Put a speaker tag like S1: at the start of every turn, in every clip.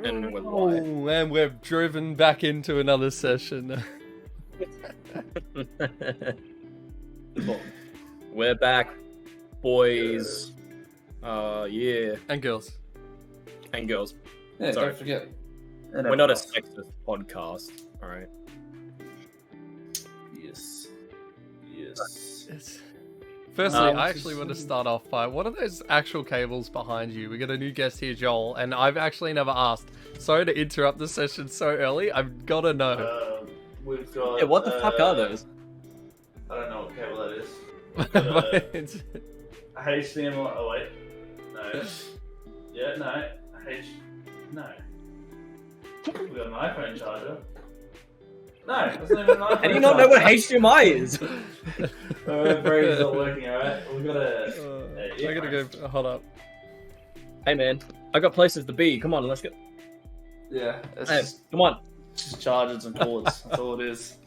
S1: And we're live.
S2: Oh, and we're driven back into another session.
S1: We're back, boys. Yeah.
S2: And girls.
S1: And girls.
S3: Yeah,
S1: Sorry.
S3: don't forget.
S1: We're not a sexist podcast, alright?
S3: Yes.
S2: Firstly, I actually want to start off by, what are those actual cables behind you? We got a new guest here, Joel, and I've actually never asked. Sorry to interrupt the session so early. I've got to know.
S3: We've got.
S1: Yeah, what the fuck are those?
S3: I don't know what cable that is. We've got a HDMI. Oh wait, no. Yeah, no. No. We got an iPhone charger. No, that's not even an iPhone.
S1: How do you not know what HDMI is?
S3: My brain's not working. All right, we've got a.
S2: I gotta go. Hold up.
S1: Hey man, I got places to be. Come on, let's go.
S3: Yeah, it's
S1: Hey,
S3: just,
S1: come on.
S3: just chargers and cords. That's all it is.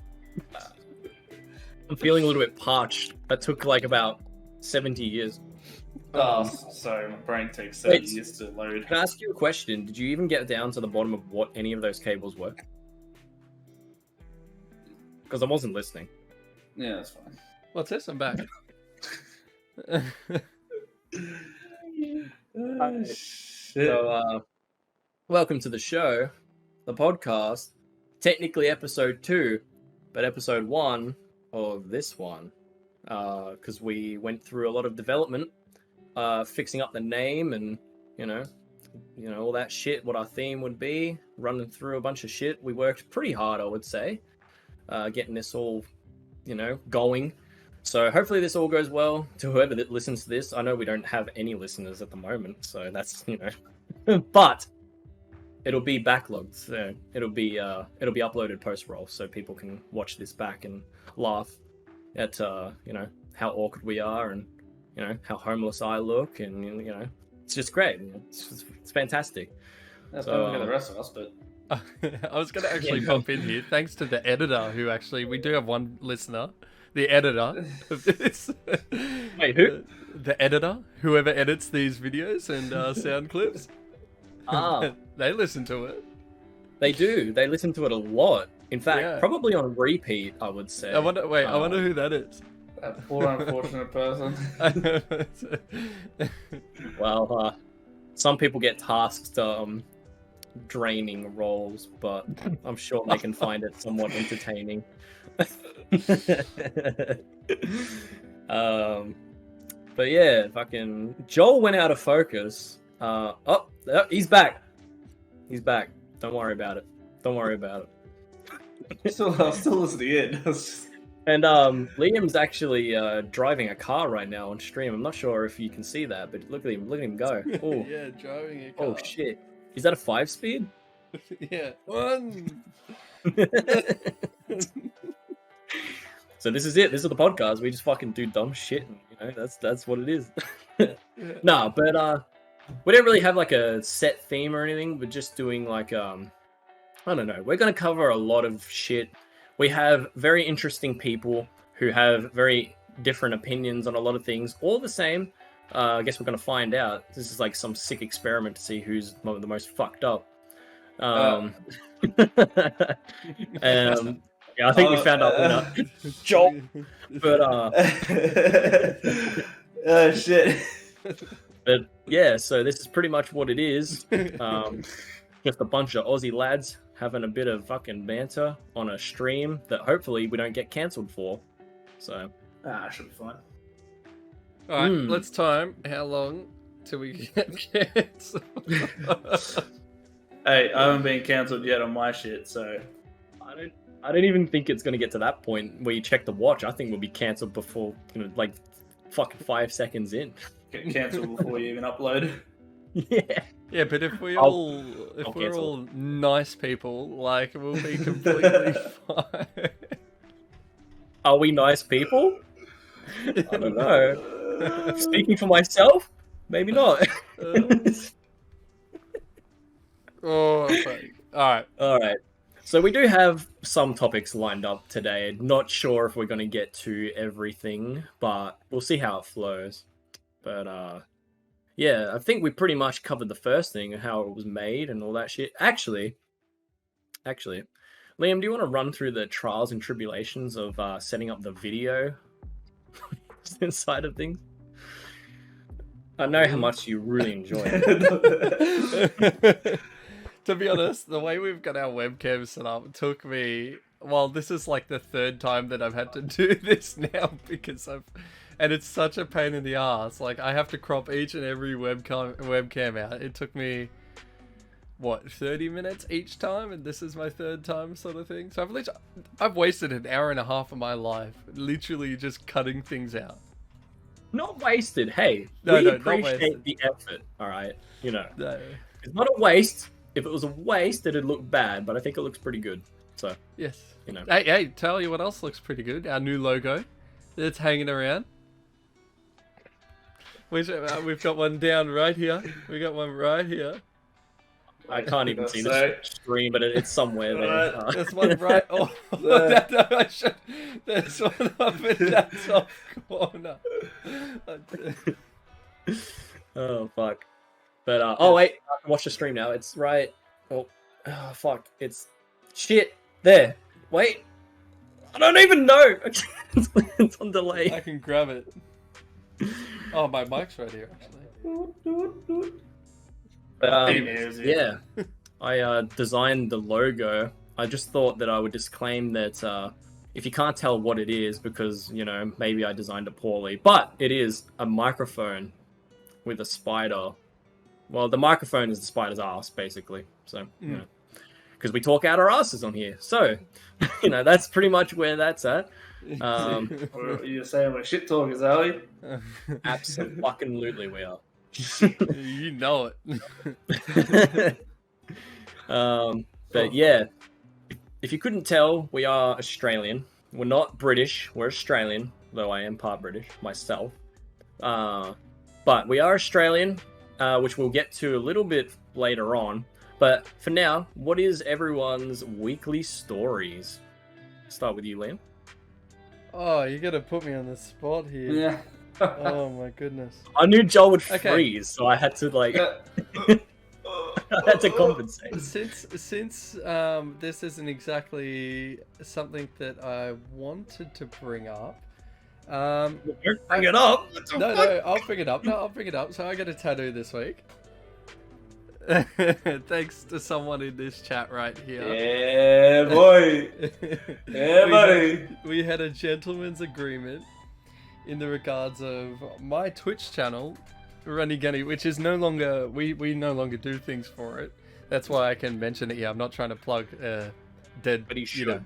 S1: I'm feeling a little bit parched. That took like about 70 years.
S3: Oh, sorry, my brain takes 7
S1: Wait.
S3: years to load.
S1: Can I ask you a question? Did you even get down to the bottom of what any of those cables were? Because I wasn't listening.
S3: Yeah, that's fine.
S2: What's this? I'm back.
S3: Shit.
S1: So, welcome to the show, the podcast. Technically episode 2, but episode 1 of this one. Because we went through a lot of development, fixing up the name and, you know, all that shit, what our theme would be, running through a bunch of shit. We worked pretty hard, I would say, getting this all, going. So hopefully this all goes well to whoever that listens to this. I know we don't have any listeners at the moment, so that's, but it'll be backlogged. So it'll be uploaded post-roll, so people can watch this back and laugh at how awkward we are and how homeless I look, and it's just great. It's fantastic.
S3: That's
S1: So,
S3: better than the rest of us, but
S2: I was going to actually
S1: Yeah.
S2: pop in here, thanks to the editor who actually, we do have one listener, the editor of this.
S1: Wait, who?
S2: The editor, whoever edits these videos and sound clips. They listen to it.
S1: They do. They listen to it a lot. In fact,
S2: Yeah.
S1: probably on repeat, I would say.
S2: I wonder who that is.
S3: that poor unfortunate person.
S1: Well, some people get tasked draining roles, but I'm sure they can find it somewhat entertaining. But yeah, fucking Joel went out of focus. He's back. He's back. Don't worry about it.
S3: I'll still listen to it.
S1: And Liam's actually driving a car right now on stream. I'm not sure if you can see that, but look at him go. Oh,
S2: Yeah, driving a car.
S1: oh shit. Is that a 5-speed?
S2: Yeah. One.
S1: So this is it. This is the podcast. We just fucking do dumb shit, and that's what it is. Nah, but we don't really have like a set theme or anything. We're just doing like I don't know. We're gonna cover a lot of shit. We have very interesting people who have very different opinions on a lot of things. All the same, I guess we're gonna find out. This is like some sick experiment to see who's the most fucked up. Yeah, I think we found our winner, Joel. But
S3: oh shit.
S1: But yeah, so this is pretty much what it is. Just a bunch of Aussie lads having a bit of fucking banter on a stream that hopefully we don't get cancelled for. So
S3: Should be fine.
S2: Alright,
S1: Hmm.
S2: let's time. How long till we get cancelled?
S3: Hey, I haven't been cancelled yet on my shit, so
S1: I don't even think it's gonna get to that point where you check the watch. I think we'll be cancelled before like fucking 5 seconds in.
S3: get cancelled before you even upload.
S1: Yeah.
S2: Yeah, but if we're
S1: I'll
S2: all
S1: cancel.
S2: nice people, like we'll be completely fine.
S1: Are we nice people? I don't know. Speaking for myself, maybe not.
S2: Oh, fuck. Alright.
S1: All right. So we do have some topics lined up today. Not sure if we're going to get to everything, but we'll see how it flows. But yeah, I think we pretty much covered the first thing, how it was made and all that shit. Actually, Liam, do you want to run through the trials and tribulations of setting up the video inside of things? I know how much you really enjoy it.
S2: To be honest, the way we've got our webcam set up took me. Well, this is like the third time that I've had to do this now because and it's such a pain in the ass. Like I have to crop each and every webcam out. It took me, what, 30 minutes each time, and this is my third time, sort of thing. So I've wasted an hour and a half of my life literally just cutting things out.
S1: Not wasted. Hey,
S2: No,
S1: we
S2: not
S1: appreciate
S2: wasted.
S1: the effort. All right, you know,
S2: No.
S1: it's not a waste. If it was a waste, it'd look bad, but I think it looks pretty good. So,
S2: Yes.
S1: you know,
S2: Hey, tell you what else looks pretty good. Our new logo that's hanging around. We've got one down right here. We got one right here.
S1: I can't even see the screen, but it's somewhere there.
S2: There's one right. Oh, there's one up in that top corner.
S1: Oh fuck! But oh wait, I can watch the stream now. It's right. Oh fuck! It's shit. There. Wait. I don't even know. It's on delay.
S2: I can grab it. Oh, my mic's right here, actually.
S1: Yeah, I designed the logo. I just thought that I would disclaim that if you can't tell what it is, because, you know, maybe I designed it poorly, but it is a microphone with a spider. Well, the microphone is the spider's ass, basically. So, you know, because we talk out our asses on here. So, you know, that's pretty much where that's at.
S3: You're saying we're shit talkers, are we?
S1: Absolutely, we are.
S2: You know it.
S1: But yeah, if you couldn't tell, we are Australian. We're not British. We're Australian, though I am part British myself. But we are Australian, which we'll get to a little bit later on. But for now, what is everyone's weekly stories? Start with you, Liam.
S2: Oh, you gotta put me on the spot here.
S3: Yeah.
S2: Oh my goodness.
S1: I knew Joel would
S2: Okay.
S1: freeze, so I had to like, I had to compensate.
S2: Since this isn't exactly something that I wanted to bring up.
S1: Don't bring it up. What the
S2: No,
S1: fuck?
S2: I'll bring it up. No, I'll bring it up. So I got a tattoo this week. Thanks to someone in this chat right here.
S3: Yeah, boy. Yeah, buddy.
S2: We had a gentleman's agreement in the regards of my Twitch channel, Runny Gunny, which is no longer, we no longer do things for it. That's why I can mention it here. I'm not trying to plug dead.
S1: But he
S2: you
S1: should.
S2: know.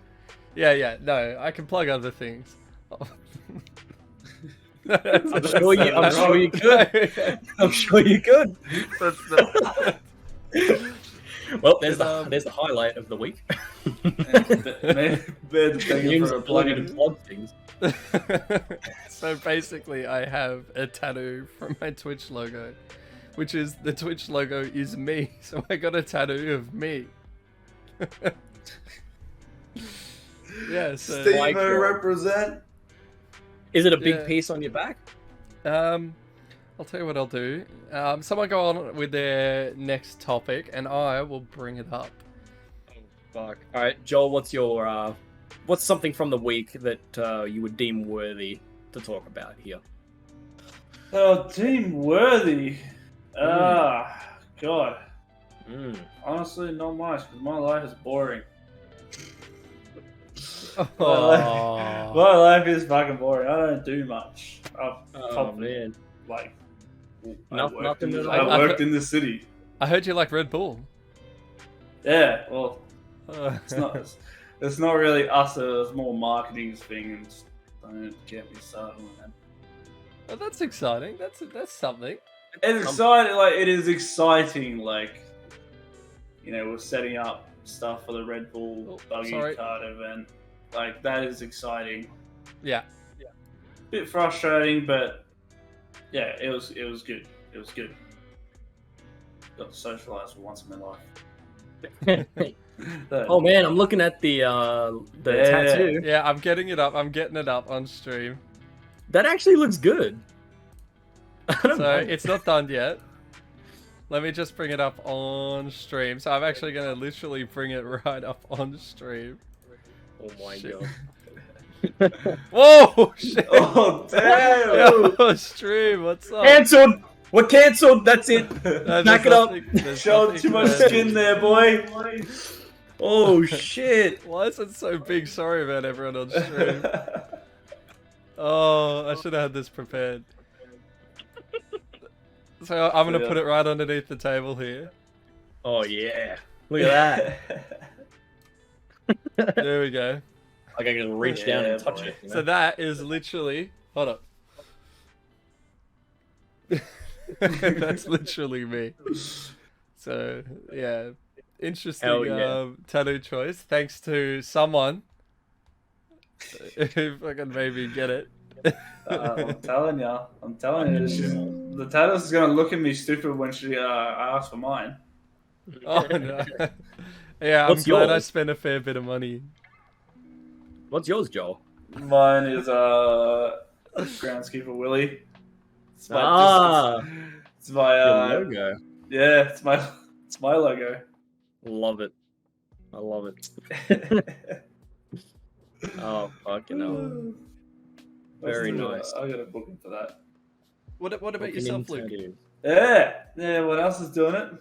S2: Yeah. No, I can plug other things.
S1: I'm sure you could. I'm sure you could. Well, there's the highlight of the week. Liam's ability to plug things.
S2: So basically, I have a tattoo from my Twitch logo, which is the Twitch logo is me. So I got a tattoo of me. Yeah, so
S1: Like
S3: Steve represent.
S1: Is it a big
S2: Yeah.
S1: piece on your back?
S2: I'll tell you what I'll do. Someone go on with their next topic, and I will bring it up.
S1: Fuck. All right, Joel. What's something from the week that you would deem worthy to talk about here?
S3: Oh, Team Worthy. Ah, God. Honestly, not much, because my life is boring.
S2: Oh,
S3: My life is fucking boring. I don't do much.
S1: Oh man.
S3: Like,
S1: Nothing at all.
S3: I worked in the city.
S2: I heard you like Red Bull.
S3: Yeah, well, it's not really us. It's more marketing thing, and just don't get me started on that.
S2: Oh, that's exciting. That's something.
S3: It's exciting. Like, it is exciting. Like, you know, we're setting up stuff for the Red Bull buggy card event. Like, that is exciting.
S2: Yeah.
S3: Bit frustrating, but yeah, it was good. It was good. Got to socialize for once in my life.
S1: Oh man, I'm looking at the tattoo.
S2: Yeah, I'm getting it up. I'm getting it up on stream.
S1: That actually looks good. I don't
S2: So
S1: mind.
S2: it's not done yet. Let me just bring it up on stream. So I'm actually going to literally bring it right up on stream.
S1: Oh my
S2: Shit.
S1: god.
S2: Whoa! Shit.
S3: Oh damn!
S2: Yo, stream, what's up?
S1: Cancelled! We're cancelled! That's it!
S2: No,
S1: Back it up!
S3: Showed too much skin there, boy.
S1: Oh shit!
S2: Why is it so big? Sorry about everyone on stream. Oh, I should have had this prepared. So I'm going to put it right underneath the table here.
S1: Oh yeah. Look at that.
S2: There we go.
S1: Like I can just reach down and touch
S3: boy.
S1: it. You know?
S2: So that is literally... Hold up. That's literally me. So, yeah. Interesting
S1: Hell yeah.
S2: tattoo choice. Thanks to someone who fucking made me get it.
S3: I'm telling you. The tattooist is gonna look at me stupid when she asks for mine.
S2: Oh, no. Yeah, I'm
S1: What's
S2: glad I
S1: yours?
S2: spent a fair bit of money.
S1: What's yours, Joel?
S3: Mine is groundskeeper Willie. It's my, it's my
S1: Your logo.
S3: yeah, it's my logo.
S1: Love it. I love it. Oh fucking hell. Very nice.
S3: I got a booking for that.
S2: What about yourself, Luke?
S3: Yeah. What else is doing it?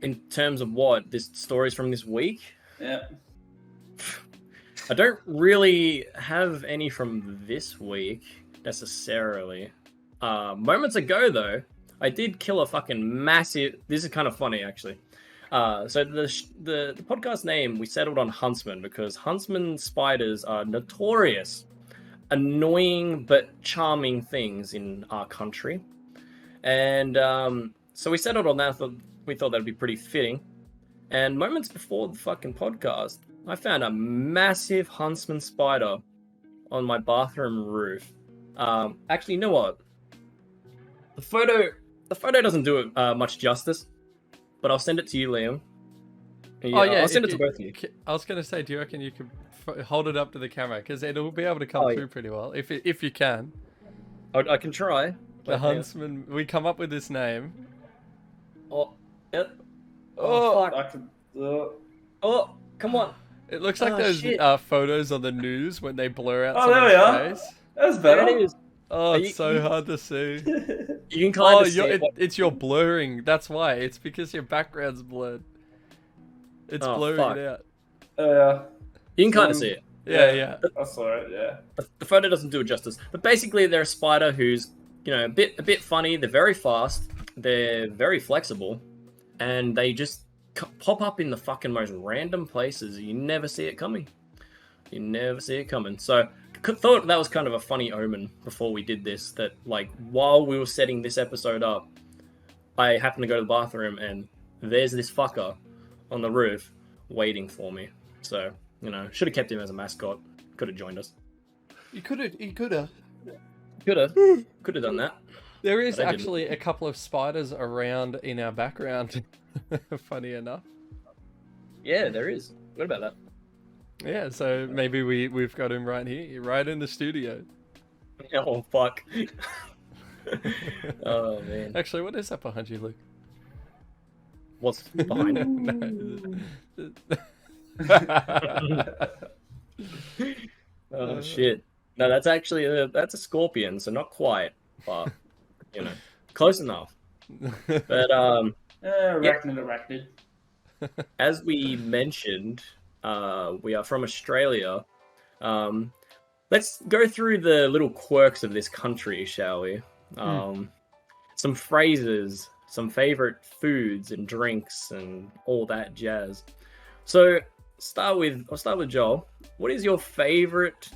S1: In terms of what? This stories from this week?
S3: Yeah.
S1: I don't really have any from this week necessarily. Moments ago though, I did kill a fucking massive. This is kind of funny actually. So the podcast name we settled on Huntsmen because Huntsman spiders are notorious, annoying but charming things in our country, and so we settled on that. We thought that'd be pretty fitting. And moments before the fucking podcast, I found a massive Huntsman spider on my bathroom roof. Actually, you know what? The photo doesn't do it much justice, but I'll send it to you, Liam. Yeah,
S2: Oh yeah,
S1: I'll send it to both of you.
S2: I was gonna say, do you reckon you could hold it up to the camera because it'll be able to come through pretty well if you can.
S1: I can try.
S2: The Huntsman. We come up with this name.
S1: Oh, yep.
S2: Oh,
S1: Fuck.
S3: I can.
S1: Oh, come on.
S2: It looks like
S1: Oh,
S2: those
S1: shit.
S2: photos on the news when they blur out
S3: Oh, there we
S2: someone's
S3: are.
S2: face.
S3: That's
S1: There
S3: better.
S1: it is.
S2: Oh,
S1: Are
S2: it's
S1: you-
S2: so hard to see.
S1: You can kind
S2: Oh,
S1: of see it.
S2: it's your blurring. That's why. It's because your background's blurred. It's
S1: Oh,
S2: blurring
S1: fuck.
S2: it out.
S3: Yeah.
S1: You can kind of see it.
S2: Yeah.
S3: That's alright. Yeah.
S1: The photo doesn't do it justice. But basically, they're a spider who's, a bit funny. They're very fast. They're very flexible, and they just pop up in the fucking most random places. You never see it coming. You never see it coming. So thought that was kind of a funny omen before we did this. That like while we were setting this episode up, I happened to go to the bathroom and there's this fucker on the roof waiting for me. So should have kept him as a mascot. Could have joined us.
S2: You could have.
S1: Could have done that.
S2: There is
S1: But I didn't.
S2: actually a couple of spiders around in our background. Funny enough.
S1: Yeah, there is. What about that?
S2: Yeah, so maybe we've got him right here, right in the studio.
S1: Oh fuck. Oh man.
S2: Actually, what is that behind you, Luke?
S1: What's behind it? Oh shit. No, that's actually that's a scorpion, so not quite, but close enough. But
S3: Arachnid.
S1: as we mentioned, we are from Australia. Let's go through the little quirks of this country, shall we? Some phrases, some favorite foods and drinks, and all that jazz. So, I'll start with Joel. What is your favorite?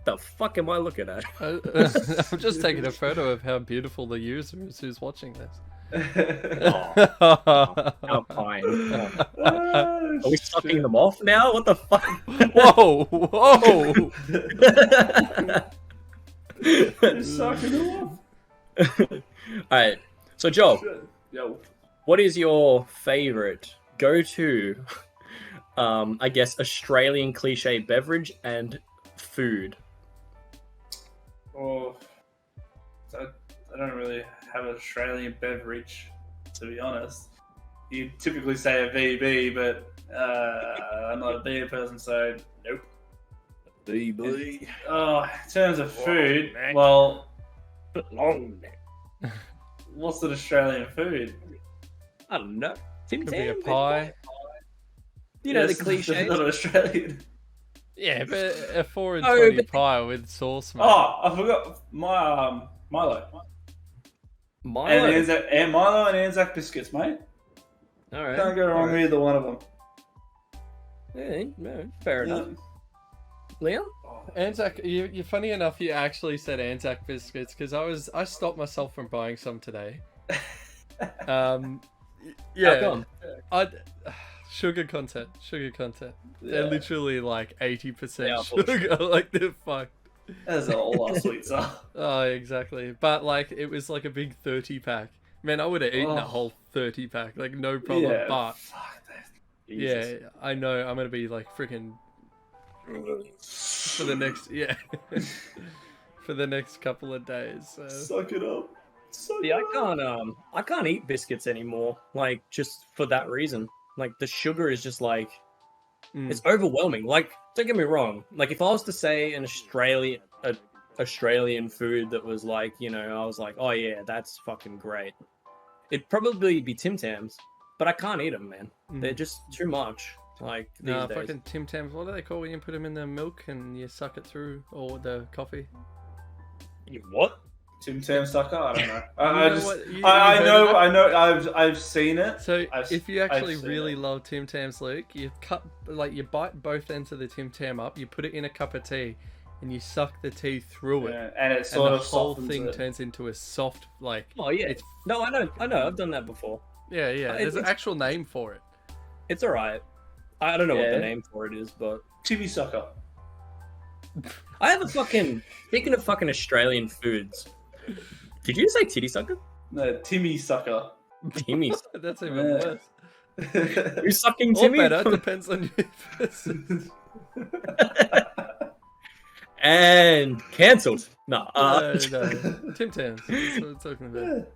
S1: The fuck am I looking at?
S2: I'm just taking a photo of how beautiful the user is who's watching this.
S1: How fine. Are we sucking them off now? What the fuck?
S2: Whoa!
S3: You're sucking it off.
S1: Alright, so Joel,
S3: Yo.
S1: what is your favorite go-to, I guess, Australian cliche beverage and food?
S3: Oh, don't really have an Australian beverage, to be honest. You typically say a VB, but I'm not a beer person, so nope.
S1: BB.
S3: Oh, in terms of food,
S1: neck.
S3: well,
S1: Long neck.
S3: what's an Australian food?
S1: I don't know. Tim
S2: Could be a
S1: Tam,
S2: pie.
S1: You know the
S3: It's
S1: cliche.
S3: not Australian.
S2: Yeah, but a 4 and
S1: Oh,
S2: 20
S1: but-
S2: pie with sauce, mate.
S3: Oh, I forgot my Milo.
S1: Milo.
S3: And Milo and Anzac biscuits, mate.
S1: All right.
S3: Can't go wrong with either one of them.
S1: Yeah, no, fair enough. Leon?
S2: Anzac, you're funny enough. You actually said Anzac biscuits because I stopped myself from buying some today.
S1: How
S2: Yeah,
S1: come?
S2: sugar content.
S3: Yeah.
S2: They're literally like 80%
S1: They are full of
S2: sugar. Like they're fucked.
S3: As all our sweets are.
S2: Oh, exactly. But like it was like a big 30 pack. Man, I would have eaten a whole 30 pack, like no problem.
S3: Yeah,
S2: But
S3: fuck that.
S2: yeah, I know I'm gonna be like freaking for the next for the next couple of days. So.
S3: Suck it up.
S1: See, I can't eat biscuits anymore. Like, just for that reason. Like, the sugar is just like, it's overwhelming. Like, don't get me wrong. Like, if I was to say an Australian food that was like, you know, I was like, oh yeah, that's fucking great. It'd probably be Tim Tams, but I can't eat them, man. They're just too much. Like these
S2: Nah,
S1: days.
S2: fucking Tim Tams. What do they call when you put them in the milk and you suck it through, or the coffee?
S1: What?
S3: Tim Tam sucker? I don't know.
S2: I
S3: know. I've seen it.
S2: So
S3: I've-
S2: if you actually
S3: I've seen
S2: really
S3: it.
S2: love Tim Tams, Luke, you you bite both ends of the Tim Tam up, you put it in a cup of tea, and you suck the tea through it,
S3: Yeah, and it
S2: and
S3: sort
S2: the
S3: of
S2: whole
S3: softens
S2: thing
S3: it.
S2: turns into a soft
S1: Oh yeah.
S2: It's
S1: No, I know. I've done that before.
S2: yeah. There's an
S1: it's-
S2: actual name for it.
S1: It's alright. I don't know what the
S3: Yeah.
S1: name for it is, but
S3: Timmy sucker.
S1: I have a fucking. Speaking of fucking Australian foods, did you say titty sucker?
S3: No, Timmy sucker.
S1: Timmy.
S2: That's even
S3: Yeah.
S2: worse.
S1: You sucking
S2: Or
S1: Timmy?
S2: better, depends on you.
S1: And cancelled. No,
S2: No. Tim Tams. That's what I'm talking about.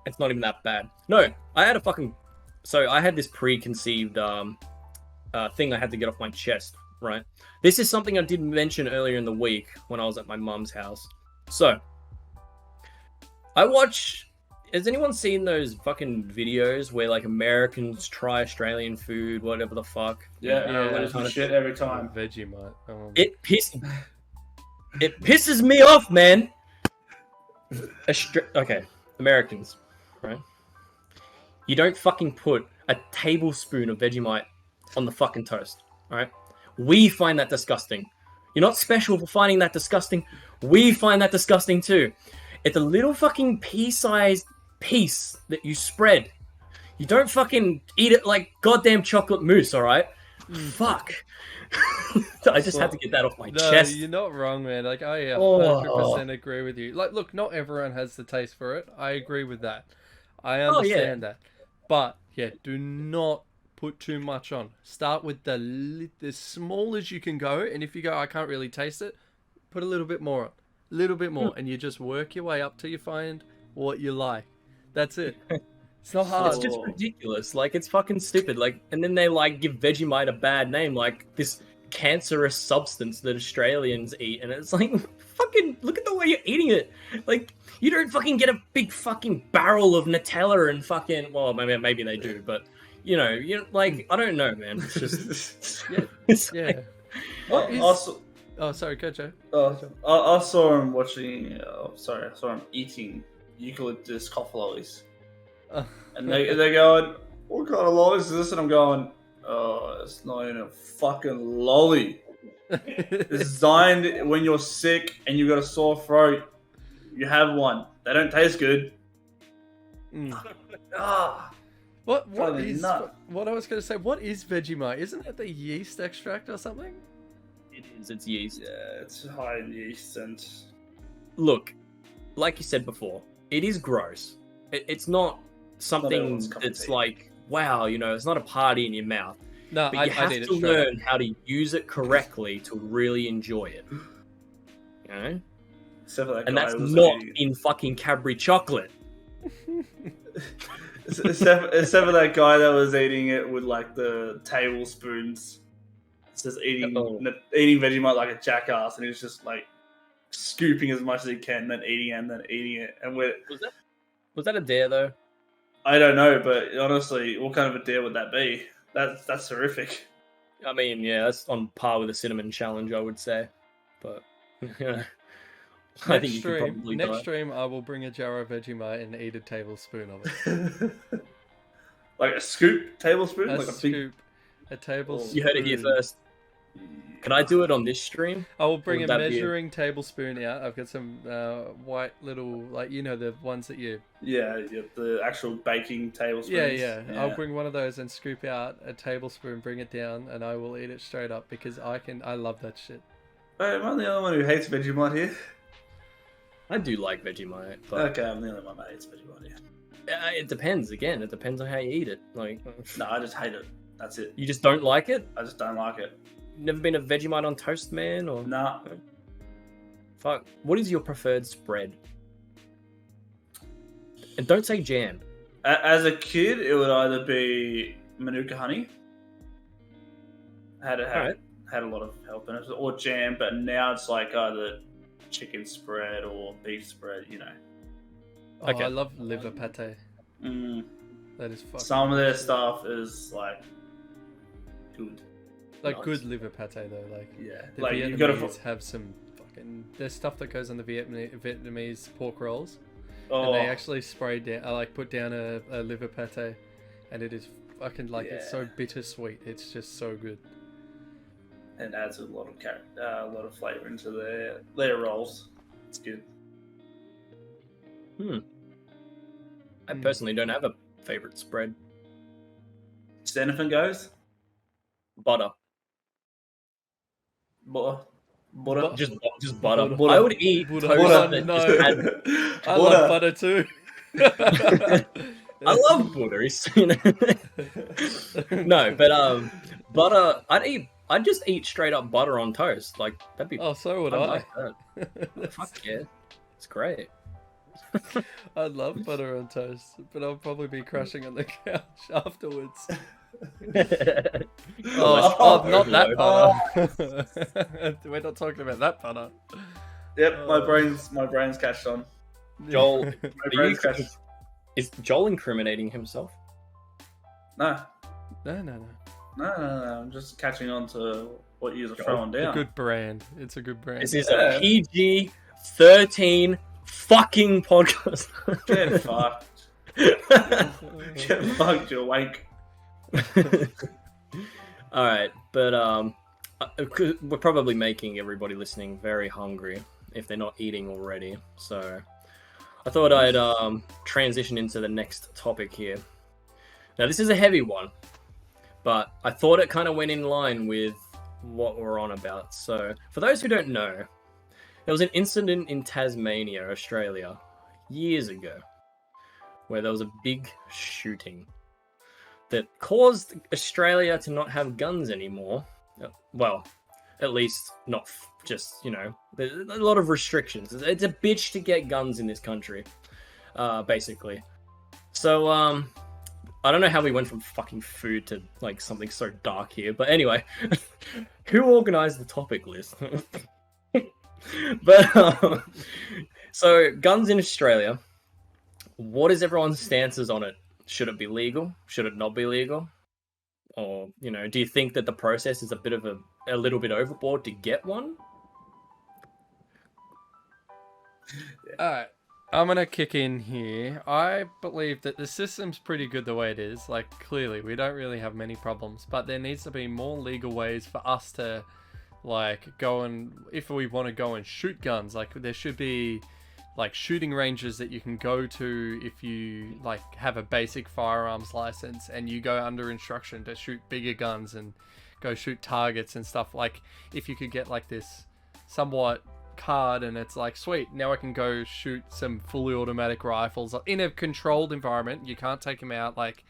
S1: it's not even that bad. No, I had a fucking. So I had this preconceived thing I had to get off my chest. Right. This is something I did mention earlier in the week when I was at my mum's house. So I watch. Has anyone seen those fucking videos where like Americans try Australian food, whatever the fuck?
S3: Yeah,
S2: Yeah,
S3: lose my shit every time.
S2: Vegemite.
S1: It pisses me off, man. Okay, Americans, right? You don't fucking put a tablespoon of Vegemite on the fucking toast, alright? We find that disgusting. You're not special for finding that disgusting. We find that disgusting too. It's a little fucking pea-sized piece that you spread. You don't fucking eat it like goddamn chocolate mousse, alright? Fuck. I just had to get that off my
S2: No,
S1: chest.
S2: you're not wrong, man. Like, I 100%
S1: Oh.
S2: agree with you. Like, look, not everyone has the taste for it. I agree with that. I
S1: Oh, yeah.
S2: understand that. But, yeah, do not put too much on. Start with the as small as you can go, and if you go, I can't really taste it, put a little bit more on. A little bit more, and you just work your way up till you find what you like. That's it. It's not hard.
S1: It's just ridiculous. Like, it's fucking stupid. Like, and then they like give Vegemite a bad name, like this cancerous substance that Australians eat, and it's like, fucking look at the way you're eating it. Like, you don't fucking get a big fucking barrel of Nutella and fucking. Well, maybe they do, but you know, like I don't know, man. It's just
S2: Yeah.
S1: it's
S2: Yeah.
S1: like-
S2: What is...
S3: Also,
S2: Oh, sorry, go, Joe.
S3: I saw him watching. I saw him eating eucalyptus cough lollies, and they're going, "What kind of lollies is this?" And I'm going, "Oh, it's not even a fucking lolly. It's designed when you're sick and you've got a sore throat. You have one. They don't taste good." Ah,
S2: What
S3: Probably
S2: is
S3: not.
S2: what I was going to say? What is Vegemite? Isn't it the yeast extract or something?
S1: it is. It's yeast.
S3: yeah, it's high in yeast and
S1: Look, like you said before, it is gross. It's not something
S3: everyone's cup of
S1: that's
S3: tea.
S1: like, wow, you know, it's not a party in your mouth.
S2: No,
S1: But
S2: I
S1: you have
S2: did it
S1: to
S2: straight up.
S1: learn how to use it correctly to really enjoy it. You know?
S3: Except for that
S1: And
S3: guy
S1: that's
S3: who was
S1: not
S3: eating it.
S1: in fucking Cadbury chocolate.
S3: Except for that guy that was eating it with like the tablespoons. It's just eating Vegemite like a jackass, and he was just like scooping as much as he can, then eating it, and then eating it. And
S1: Was that a dare though?
S3: I don't know, but honestly, what kind of a dare would that be? That's horrific.
S1: I mean, yeah, that's on par with a cinnamon challenge, I would say. But yeah, I think you could probably
S2: next
S1: die.
S2: stream, I will bring a jar of Vegemite and eat a tablespoon of it.
S3: Like a scoop tablespoon,
S2: A
S3: like
S2: scoop, a tablespoon.
S1: You heard it here first. Can I do it on this stream?
S2: I will bring
S1: Would
S2: a
S1: that be
S2: measuring tablespoon out. I've got some white little, like, you know, the ones that you...
S3: Yeah, the actual baking tablespoons.
S2: Yeah. I'll bring one of those and scoop out a tablespoon, bring it down, and I will eat it straight up because I love that shit.
S3: Wait, am I the only one who hates Vegemite here?
S1: I do like Vegemite, but
S3: Okay, I'm the only one that hates Vegemite here.
S1: it depends. Again, it depends on how you eat it. Like,
S3: No, I just hate it. That's it.
S1: you just don't like it.
S3: I just don't like it.
S1: Never been a Vegemite on toast, man, or
S3: Nah.
S1: fuck. What is your preferred spread? And don't say jam.
S3: As a kid, it would either be Manuka honey. Had
S1: Alright.
S3: a lot of health benefits, or jam. But now it's like either chicken spread or beef spread. You know.
S2: Oh,
S1: Okay.
S2: I love liver pate.
S3: Mm.
S2: That is fucking...
S3: Some of their stuff is like good.
S2: Like
S1: Nice.
S2: good liver pate though, like...
S3: Yeah,
S2: The
S3: like
S2: Vietnamese
S3: you gotta.
S2: have some fucking... There's stuff that goes on the Vietnamese pork rolls.
S3: Oh,
S2: And they actually spray down, put down a liver pate, and it is fucking like it's so
S3: Yeah.
S2: bittersweet. It's just so good.
S3: and adds a lot of flavor into their rolls. It's good.
S1: I personally don't have a favorite spread.
S3: Just anything goes.
S1: Butter.
S3: Butter.
S1: Just butter.
S2: Butter.
S1: I would eat
S2: Butter.
S1: toast
S2: Butter,
S1: that
S2: no.
S1: just had...
S2: I love butter too.
S1: I love butter. No, but butter. I'd just eat straight up butter on toast. Like that'd be.
S2: Oh, so would
S1: I'd
S2: I.
S1: like that. Fuck yeah, it's great.
S2: I love butter on toast, but I'll probably be crashing on the couch afterwards. Oh, not that butter. We're not talking about that butter.
S3: Yep, my brain's catched on.
S1: Joel,
S3: My
S1: are you,
S3: brain's catched.
S1: is Joel incriminating himself?
S3: No.
S2: No.
S3: I'm just catching on to what you're throwing
S2: A
S3: down.
S2: good brand. It's a good brand.
S1: This is
S3: Yeah.
S1: a PG-13 fucking podcast.
S3: Get fucked. Get fucked, you wank.
S1: All right, but we're probably making everybody listening very hungry if they're not eating already. So I thought I'd transition into the next topic here. Now this is a heavy one, but I thought it kind of went in line with what we're on about. So for those who don't know, there was an incident in Tasmania, Australia, years ago, where there was a big shooting that caused Australia to not have guns anymore. Well, at least not just, there's a lot of restrictions. It's a bitch to get guns in this country, basically. So, I don't know how we went from fucking food to, like, something so dark here. But anyway, who organized the topic list? But, so, guns in Australia. What is everyone's stances on it? Should it be legal? Should it not be legal? Or, do you think that the process is a little bit overboard to get one?
S2: Alright, I'm gonna kick in here. I believe that the system's pretty good the way it is. Like, clearly, we don't really have many problems, but there needs to be more legal ways for us to, like, go and, if we want to go and shoot guns, like, there should be, like, shooting ranges that you can go to if you, like, have a basic firearms license and you go under instruction to shoot bigger guns and go shoot targets and stuff. Like, if you could get, like, this somewhat card and it's like, sweet, now I can go shoot some fully automatic rifles in a controlled environment. You can't take them out, like,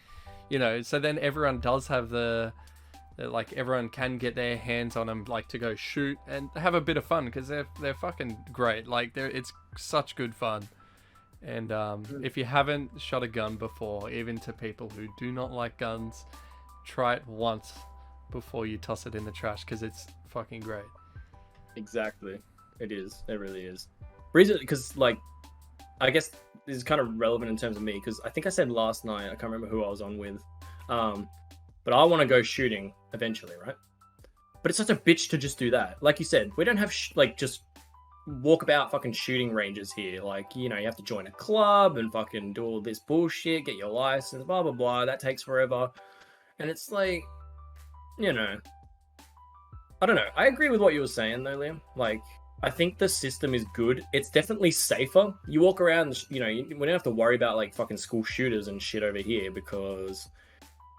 S2: so then everyone does have the that like everyone can get their hands on them, like to go shoot and have a bit of fun because they're fucking great. Like it's such good fun. And if you haven't shot a gun before, even to people who do not like guns, try it once before you toss it in the trash because it's fucking great.
S1: Exactly. It is. It really is. Reason, because like, I guess this is kind of relevant in terms of me because I think I said last night, I can't remember who I was on with, but I want to go shooting eventually, right? But it's such a bitch to just do that. Like you said, we don't have like just walk about fucking shooting ranges here. Like, you know, you have to join a club and fucking do all this bullshit, get your license, blah blah blah. That takes forever, and it's like, you know, I don't know. I agree with what you were saying though, Liam. Like, I think the system is good. It's definitely safer. You walk around, you know, we don't have to worry about like fucking school shooters and shit over here because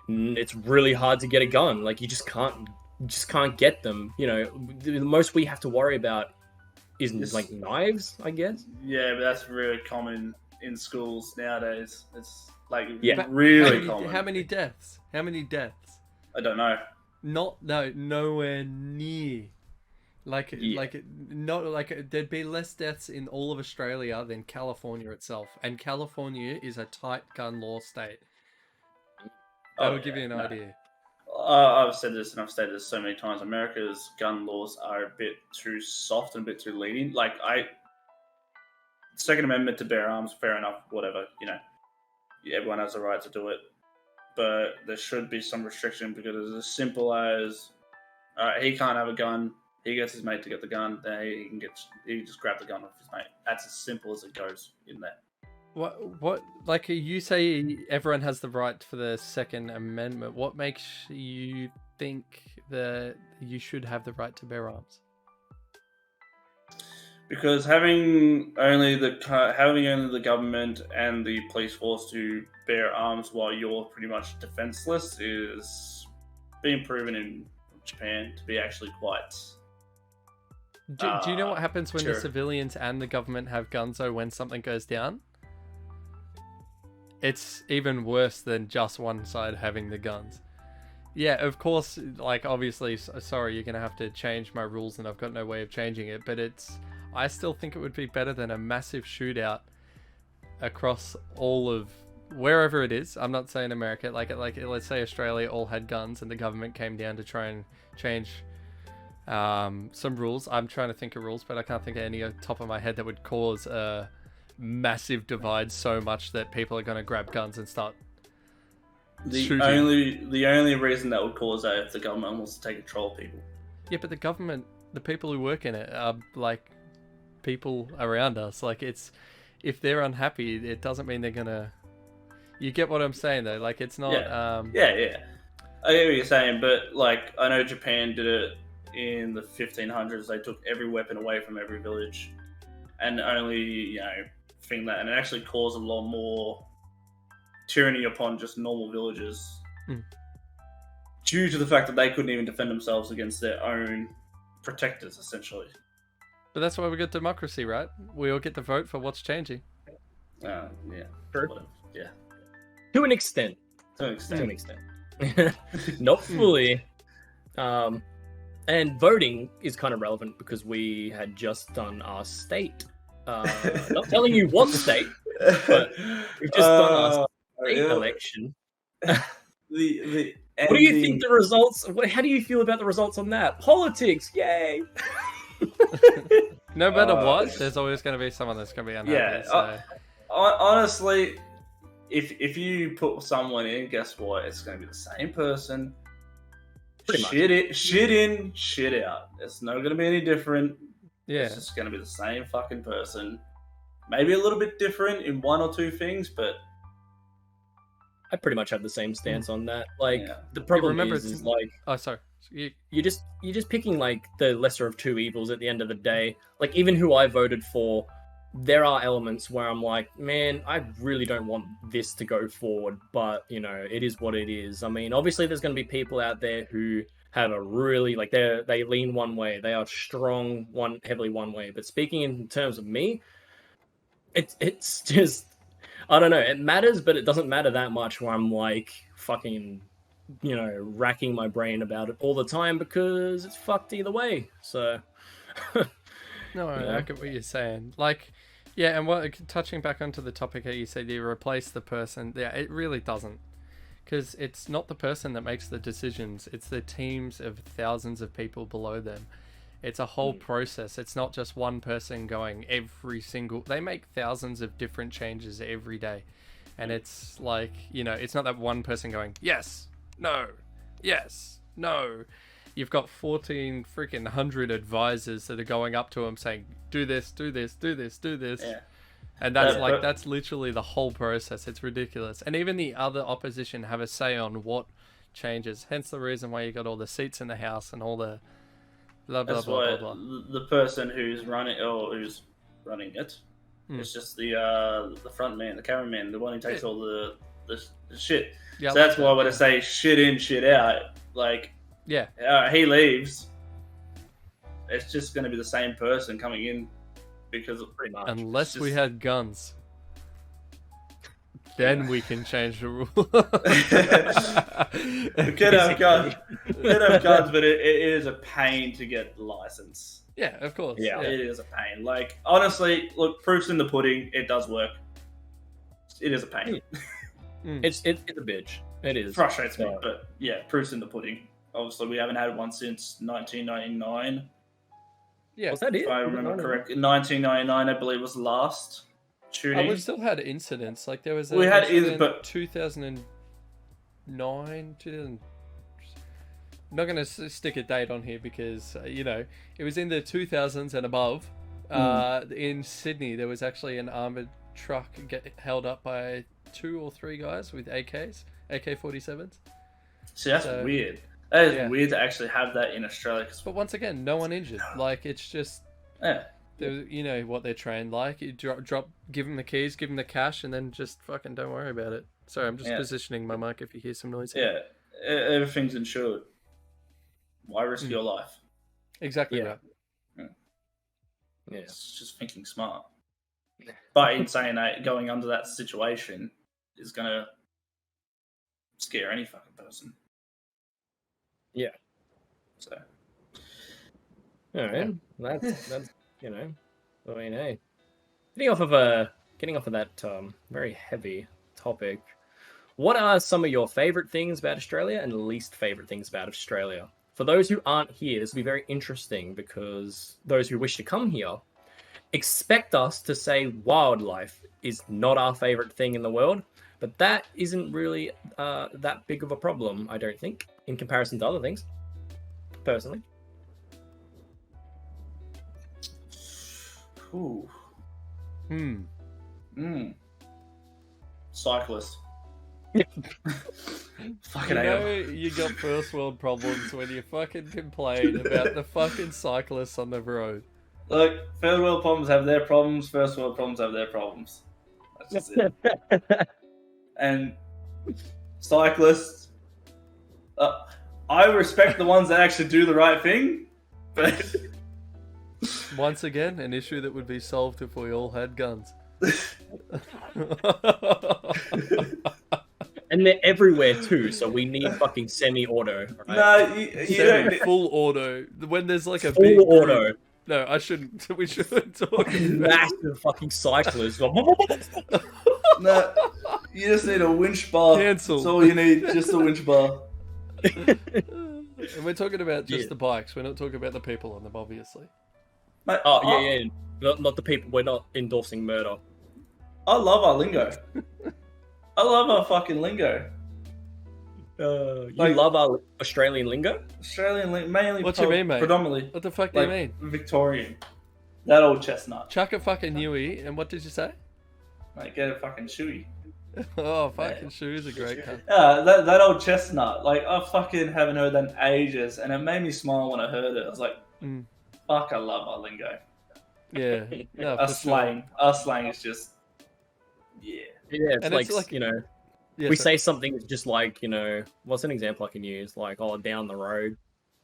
S1: it's really hard to get a gun. Like, you just can't get them. You know, the most we have to worry about is like knives, I guess.
S3: Yeah, but that's really common in schools nowadays. It's like
S1: Yeah.
S3: really common.
S2: How many deaths? How many deaths?
S3: I don't know.
S2: Nowhere near. Like there'd be less deaths in all of Australia than California itself, and California is a tight gun law state. That'll give you an idea.
S3: I've said this and I've stated this so many times. America's gun laws are a bit too soft and a bit too lenient. Like, Second Amendment to bear arms, fair enough, whatever. You know, everyone has a right to do it, but there should be some restriction because it's as simple as, he can't have a gun. He gets his mate to get the gun. Then he can just grab the gun off his mate. That's as simple as it goes in there.
S2: What like you say everyone has the right for the Second Amendment. What makes you think that you should have the right to bear arms?
S3: Because having only the government and the police force to bear arms while you're pretty much defenseless is being proven in Japan to be actually quite.
S2: Do you know what happens when
S3: sure.
S2: the civilians and the government have guns though when something goes down? It's even worse than just one side having the guns. Yeah, of course, like, obviously, sorry, you're going to have to change my rules and I've got no way of changing it, but I still think it would be better than a massive shootout across all of wherever it is. I'm not saying America, like let's say Australia all had guns and the government came down to try and change some rules. I'm trying to think of rules, but I can't think of any off the top of my head that would cause a massive divide so much that people are going to grab guns and start shooting.
S3: The only reason that would cause that if the government wants to take control of people.
S2: Yeah, but the government, the people who work in it are like people around us. Like, it's, if they're unhappy, it doesn't mean they're gonna. You get what I'm saying though? Like, it's not.
S3: Yeah. I get what you're saying, but like, I know Japan did it in the 1500s. They took every weapon away from every village, and only thing that, and it actually caused a lot more tyranny upon just normal villagers due to the fact that they couldn't even defend themselves against their own protectors, essentially.
S2: But that's why we got democracy, right? We all get to vote for what's changing.
S3: Yeah.
S1: Sure.
S3: Whatever. Yeah.
S1: To an extent. Not fully. And voting is kind of relevant because we had just done our state. Not telling you what state, but we've just done our state election. What do you think the results? How do you feel about the results on that? Politics, yay!
S2: No matter what, there's always going to be someone that's going to be unhappy.
S3: Yeah. Honestly, if you put someone in, guess what? It's going to be the same person. Shit in, shit out. It's not going to be any different. Yeah. It's just going to be the same fucking person. Maybe a little bit different in one or two things, but
S1: I pretty much have the same stance on that. Like, the problem is like,
S2: oh, sorry,
S1: you're just picking like the lesser of two evils at the end of the day. Like, even who I voted for, there are elements where I'm like, man, I really don't want this to go forward, but it is what it is. I mean, obviously there's going to be people out there who have a really, like, they lean one way, they are strong heavily one way. But speaking in terms of me, it's just, I don't know, it matters, but it doesn't matter that much where I'm like, fucking, racking my brain about it all the time because it's fucked either way. So,
S2: No,
S1: Yeah.
S2: I get what you're saying. Like, yeah, and touching back onto the topic that you said, you replace the person. Yeah, it really doesn't. Because it's not the person that makes the decisions, it's the teams of thousands of people below them. It's a whole process. It's not just one person going every single. They make thousands of different changes every day. And it's like, it's not that one person going, yes, no, yes, no. You've got 14 freaking 100 advisors that are going up to him saying, do this, do this, do this, do this.
S3: Yeah.
S2: And that's literally the whole process. It's ridiculous. And even the other opposition have a say on what changes. Hence the reason why you got all the seats in the House and all the blah, blah,
S3: That's
S2: blah,
S3: why
S2: blah, blah.
S3: the person who's running it, it's just the front man, the cameraman, the one who takes all the shit.
S2: Yeah,
S3: so that's why when I say shit in, shit out, like, he leaves, it's just going to be the same person coming in because of pretty much.
S2: Unless we had guns. Then we can change the rule.
S3: We could have guns, but it is a pain to get the license.
S2: Yeah, of course.
S1: Yeah.
S3: It is a pain. Like, honestly, look, proof's in the pudding. It does work. It is a pain.
S1: It's a bitch. It is.
S3: Frustrates me, but yeah, proof's in the pudding. Obviously, we haven't had one since 1999.
S2: Yeah.
S1: Was that it?
S3: If I remember correctly, 1999, I believe, was the last shooting.
S2: We've still had incidents. Like there was.
S3: We had it, but
S2: 2009, 2000. I'm not going to stick a date on here because it was in the 2000s and above. In Sydney, there was actually an armored truck held up by 2 or 3 guys with AK-47s.
S3: See, that's weird. That is weird to actually have that in Australia.
S2: But once again, no one injured. Like it's just.
S3: Yeah.
S2: You know what they're trained like. You drop, give them the keys, give them the cash, and then just fucking don't worry about it. Sorry, I'm just positioning my mic if you hear some noise.
S3: Yeah, everything's insured. Why risk your life?
S2: Exactly right.
S3: Yeah. It's just thinking smart. But in saying that, going under that situation is going to scare any fucking person.
S1: Yeah.
S3: So.
S1: All right. That's I mean, hey. Getting off of that very heavy topic, what are some of your favorite things about Australia and least favorite things about Australia? For those who aren't here, this will be very interesting because those who wish to come here expect us to say wildlife is not our favorite thing in the world, but that isn't really that big of a problem, I don't think, in comparison to other things, personally.
S3: Ooh. Cyclist. Fucking
S2: you got first world problems when you fucking complain about the fucking cyclists on the road.
S3: Look, third world problems have their problems, first world problems have their problems. That's just it. And cyclists, I respect the ones that actually do the right thing, but
S2: once again, an issue that would be solved if we all had guns.
S1: And they're everywhere too, so we need fucking semi-auto. Right?
S3: No, you don't.
S2: Full auto. When there's like a
S1: full
S2: big
S1: auto.
S2: Group. No, I shouldn't. We shouldn't talk.
S1: Massive fucking cyclists.
S3: No, you just need a winch bar.
S2: Cancel.
S3: That's all you need, just a winch bar.
S2: And we're talking about just the bikes. We're not talking about the people on them, obviously.
S3: Mate,
S1: yeah. Not the people. We're not endorsing murder.
S3: I love our lingo. I love our fucking lingo.
S1: You love our Australian lingo?
S3: Australian lingo, mainly.
S2: What do you mean, mate?
S3: Predominantly.
S2: What the fuck do you mean?
S3: Victorian. That old chestnut.
S2: Chuck a fucking Huey, and what did you say?
S3: Mate, get a fucking shoey.
S2: Oh, fucking shoes are great.
S3: Yeah, that old chestnut. Like, I fucking haven't heard that in ages, and it made me smile when I heard it. I was like, fuck, I love our lingo.
S2: Yeah. No,
S3: our slang. Sure. Our slang is just,
S1: Yeah, it's like we say something just like, what's an example I can use? Like, down the road.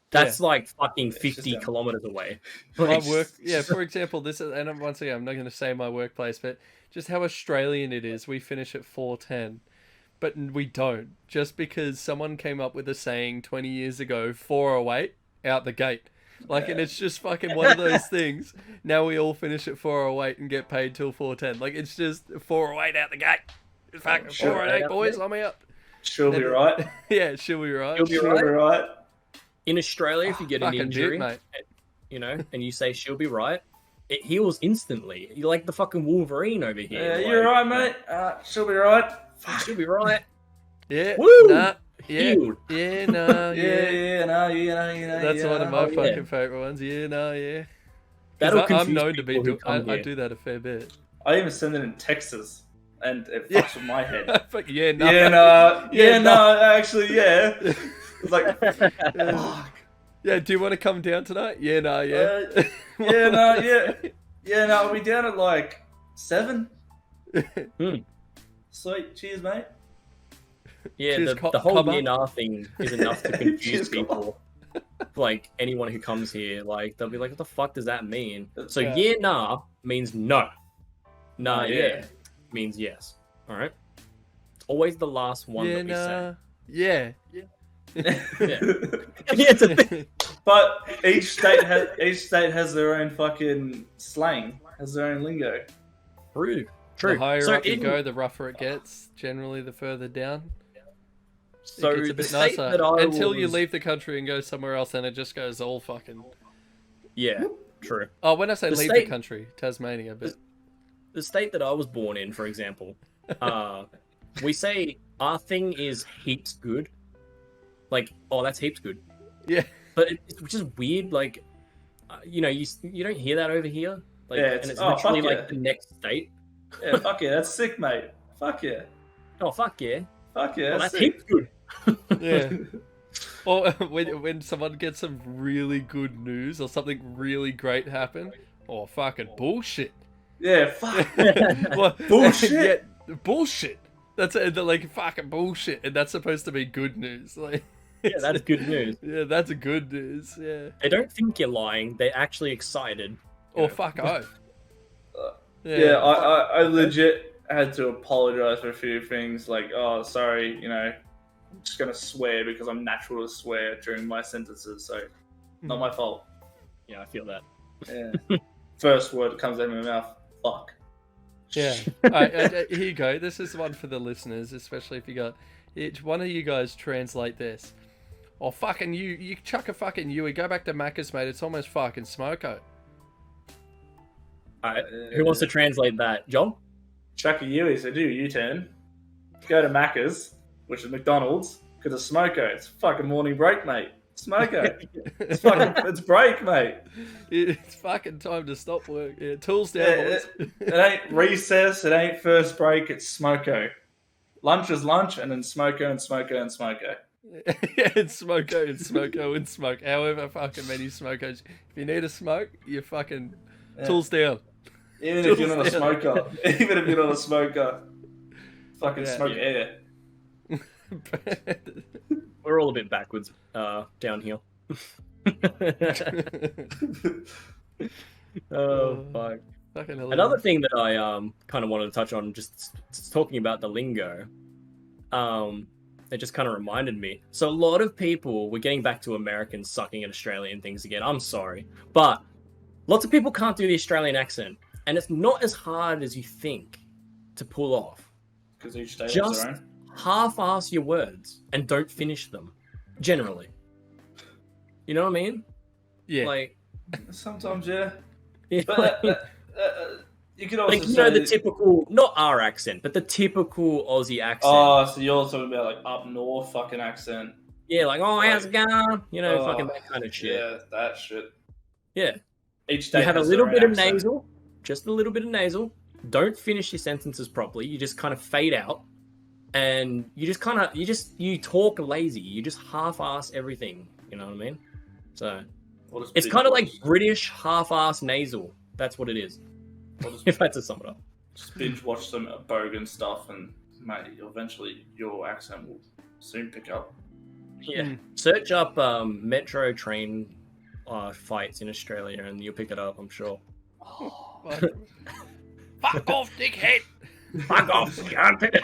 S1: That's like fucking 50 kilometers away.
S2: My work, for example, this is, and once again, I'm not going to say my workplace, but just how Australian it is. We finish at 4:10, but we don't. Just because someone came up with a saying 20 years ago, 408 out the gate. Like, and it's just fucking one of those things. Now we all finish at 408 and get paid till 410. Like, it's just 408 out the gate. It's fucking 408, boys. I'm out.
S3: She'll be right.
S2: Yeah, she'll be right.
S1: She'll be
S3: She'll be right.
S1: In Australia, if you get an
S2: Fucking
S1: injury,
S2: mate.
S1: you know, and you say she'll be right, it heals instantly. You're like the fucking Wolverine over here.
S3: Yeah,
S1: like,
S3: you're right, mate. She'll be right.
S1: She'll be right.
S2: Yeah.
S1: Woo!
S2: Nah. Yeah.
S1: Healed.
S2: Yeah, nah.
S3: Yeah, no.
S2: That's one of my
S1: yeah.
S2: fucking favourite ones. Yeah, nah, yeah.
S1: That'll
S2: I'm
S1: confuse
S2: known to be
S1: people who
S2: I
S1: come here.
S2: do that a fair bit.
S3: I even send it in Texas, and it
S2: Yeah.
S3: fucks with my head.
S2: Fuck, yeah, nah.
S3: Yeah, no,
S2: nah.
S3: actually, yeah. It's like, fuck.
S2: Yeah, do you want to come down tonight? Yeah, nah, yeah.
S3: Yeah, no, I'll be down at like 7.
S1: Hmm.
S3: Sweet, cheers, mate.
S1: Yeah,
S2: Cheers,
S1: the whole
S2: cobber.
S1: year nah thing is enough to confuse
S3: Cheers,
S1: people. Like, anyone who comes here, like, they'll be like, what the fuck does that mean? So,
S3: Yeah.
S1: yeah, nah means no. Nah,
S3: Oh,
S1: yeah.
S3: yeah.
S1: means yes. Alright? It's always the last one
S2: Yeah,
S1: that we
S2: nah. Yeah.
S1: say. Yeah. Yeah, it's a thing.
S3: But each state has their own fucking slang, has their own lingo.
S1: True.
S2: The
S1: True.
S2: higher
S1: So
S2: up you
S1: in-
S2: go, the rougher it gets. Generally, the further down.
S1: So
S2: It gets a
S1: the
S2: bit
S1: state
S2: nicer.
S1: that I
S2: Until you
S1: was-
S2: leave the country and go somewhere else, and it just goes all fucking...
S1: Yeah, true.
S2: Oh, when I say
S1: The
S2: leave
S1: state-
S2: the country, Tasmania, but...
S1: The state that I was born in, for example, we say our thing is heaps good. Like, oh, that's heaps good.
S2: Yeah.
S1: But it's just weird. Like, you know, you don't hear that over here. Like,
S3: Yeah,
S1: and
S3: it's-
S1: it's
S3: oh,
S1: literally
S3: fuck
S1: like
S3: yeah.
S1: the next state.
S3: Yeah, fuck yeah, that's sick, mate. Fuck yeah.
S1: Oh fuck yeah!
S3: Fuck yeah,
S1: Oh,
S3: that's
S1: that's
S3: sick.
S1: heaps good.
S2: Yeah. Or when someone gets some really good news or something really great happen, or fucking bullshit.
S3: Yeah, fuck.
S2: Well,
S3: Bullshit.
S2: Yeah, bullshit. That's it. They're like fucking bullshit, and that's supposed to be good news. Like,
S1: Yeah, that's good news.
S2: yeah, that's a good news. Yeah.
S1: They don't think you're lying. They're actually excited.
S2: Or fuck off.
S3: Yeah, I legit had to apologize for a few things. Like, oh, sorry, you know, I'm just gonna swear because I'm natural to swear during my sentences, so not my fault.
S1: Yeah, I feel that.
S3: Yeah. First word that comes out of my mouth, fuck.
S2: Yeah. Alright, here you go. This is one for the listeners, especially if you got one of you guys translate this. Or fucking you chuck a fucking Yui, go back to Macca's, mate. It's almost fucking smoko.
S1: Alright, who wants to translate that? John?
S3: Chuck a Yui, so do a U-turn. Go to Macca's, which is McDonald's, because it's smoko. It's fucking morning break, mate. Smoko. It's fucking, it's break, mate.
S2: It's fucking time to stop work. Yeah, tools down,
S3: Yeah,
S2: boys.
S3: It ain't recess, it ain't first break, it's smoko. Lunch is lunch, and then smoko and smoko and smoko.
S2: Yeah, it's smoko and smoko and smoke. However fucking many smokos. If you need a smoke, you fucking tools down.
S3: Even if you're not a smoker. Even if you're not a smoker. Fucking
S2: Yeah.
S3: smoke air.
S1: We're all a bit backwards down here. Oh fuck.
S2: Fucking
S1: Another thing that I kind of wanted to touch on, just talking about the lingo, it just kind of reminded me. So a lot of people, we're getting back to Americans sucking at Australian things again. I'm sorry, but lots of people can't do the Australian accent, and it's not as hard as you think to pull off.
S3: Because each state has
S1: Just
S3: their own.
S1: half-ass your words and don't finish them. Generally, you know what I mean?
S2: Yeah.
S1: Like,
S3: Sometimes, yeah.
S1: yeah,
S3: But you could also
S1: like, you
S3: say...
S1: know, the typical, not our accent, but the typical Aussie accent.
S3: Oh, so you're talking about like up north fucking accent.
S1: Yeah, like, oh, how's it going? You know,
S3: Oh,
S1: fucking that kind of shit.
S3: Yeah, that shit.
S1: Yeah.
S3: Each state
S1: You have a
S3: has
S1: little
S3: their
S1: bit
S3: own
S1: of
S3: accent.
S1: nasal, just a little bit of nasal. Don't finish your sentences properly. You just kind of fade out. And you just kind of, you talk lazy. You just half-ass everything. You know what I mean? So,
S3: Or just
S1: it's
S3: binge
S1: kind of
S3: watch-
S1: like British half-ass nasal. That's what it is.
S3: or just,
S1: If I had to sum it up.
S3: just binge watch some bogan stuff, and mate, eventually your accent will soon pick up.
S1: Yeah.
S2: Mm.
S1: Search up metro train fights in Australia and you'll pick it up, I'm sure.
S2: Fuck off, dickhead.
S1: Fuck off, cunt.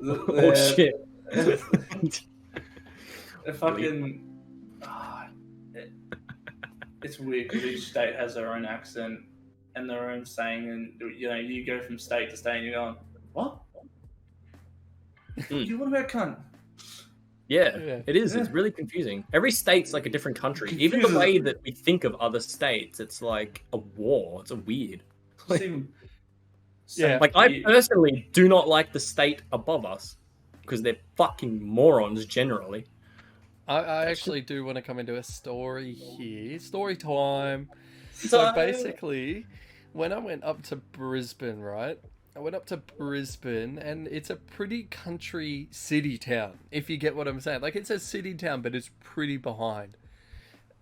S1: Oh shit.
S3: Fucking. It's weird because each state has their own accent and their own saying, and you go from state to state and you're going, what? You what about cunt?
S1: Yeah,
S2: Yeah.
S1: it is.
S3: Yeah.
S1: It's really confusing. Every state's like a different country. Even the
S3: Confuses-
S1: way that we think of other states, it's like a war. It's a weird.
S3: It's even-
S2: Yeah.
S1: Like, I personally do not like the state above us because they're fucking morons generally.
S2: I actually do want to come into a story here. Story time. So basically, when I went up to Brisbane, right? I went up to Brisbane, and it's a pretty country city town, if you get what I'm saying. Like, it's a city town, but it's pretty behind.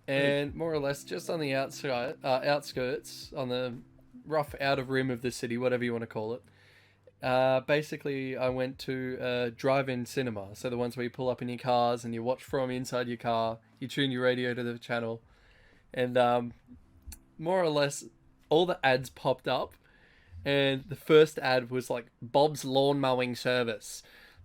S2: And more or less, just on the outskirts, on the rough outer rim of the city, whatever you want to call it. Basically, I went to a drive-in cinema. So the ones where you pull up in your cars and you watch from inside your car. You tune your radio to the channel. And more or less, all the ads popped up. And the first ad was like, Bob's Lawn Mowing Service.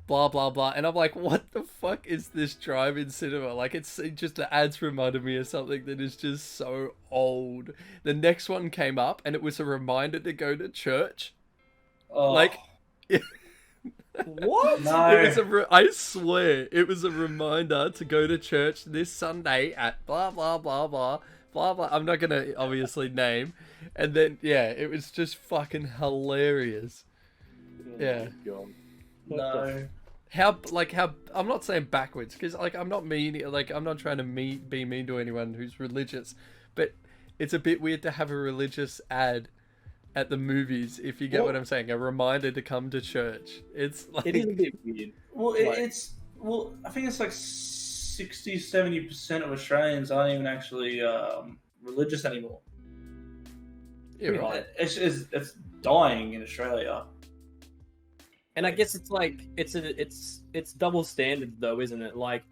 S2: Blah, blah, blah. And I'm like, what the fuck is this drive-in cinema? Like, it just the ads reminded me of something that is just so old. The next one came up and it was a reminder to go to church.
S3: Oh.
S2: Like,
S3: What? No.
S2: it was I swear, it was a reminder to go to church this Sunday at blah, blah, blah, blah, blah, blah. I'm not going to obviously name. And then, yeah, it was just fucking hilarious. Yeah.
S3: No.
S2: How, I'm not saying backwards, because, like, I'm not mean, like, I'm not trying to be mean to anyone who's religious, but it's a bit weird to have a religious ad at the movies, if you get what I'm saying. A reminder to come to church. It's like...
S1: It is a bit weird.
S3: Well, I think it's like 60-70% of Australians aren't even actually religious anymore.
S2: Yeah, right.
S3: It's dying in Australia.
S1: And I guess it's like it's double standard though, isn't it? Like,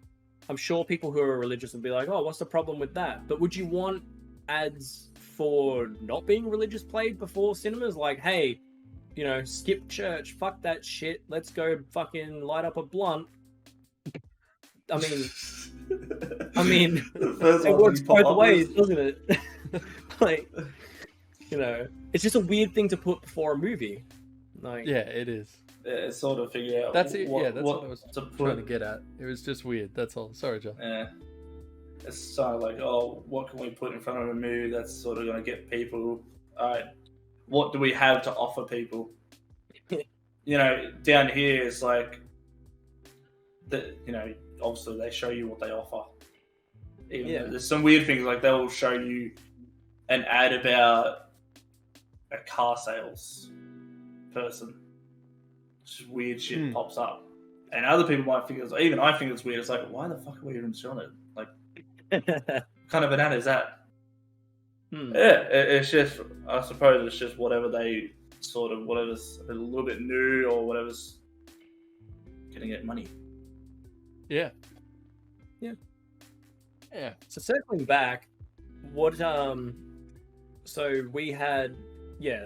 S1: I'm sure people who are religious would be like, "Oh, what's the problem with that?" But would you want ads for not being religious played before cinemas? Like, hey, skip church, fuck that shit. Let's go fucking light up a blunt. I mean, it works both ways, doesn't it? Like, it's just a weird thing to put before a movie. Like,
S2: Yeah, it is.
S3: It's sort of figure out.
S2: That's it. That's what I was
S3: to
S2: trying to get at. It was just weird. That's all. Sorry, John.
S3: Yeah. It's sort of like, oh, what can we put in front of a movie that's sort of going to get people? What do we have to offer people? Down here it's like, obviously they show you what they offer. Even there's some weird things, like they'll show you an ad about a car sales person. Just weird shit pops up, and other people might think even I think it's weird. It's like, why the fuck are we even showing it? Like, what kind of an ad is that? Yeah, it's just, I suppose it's just whatever's a little bit new or whatever's gonna get money.
S2: Yeah.
S1: So circling back, what so we had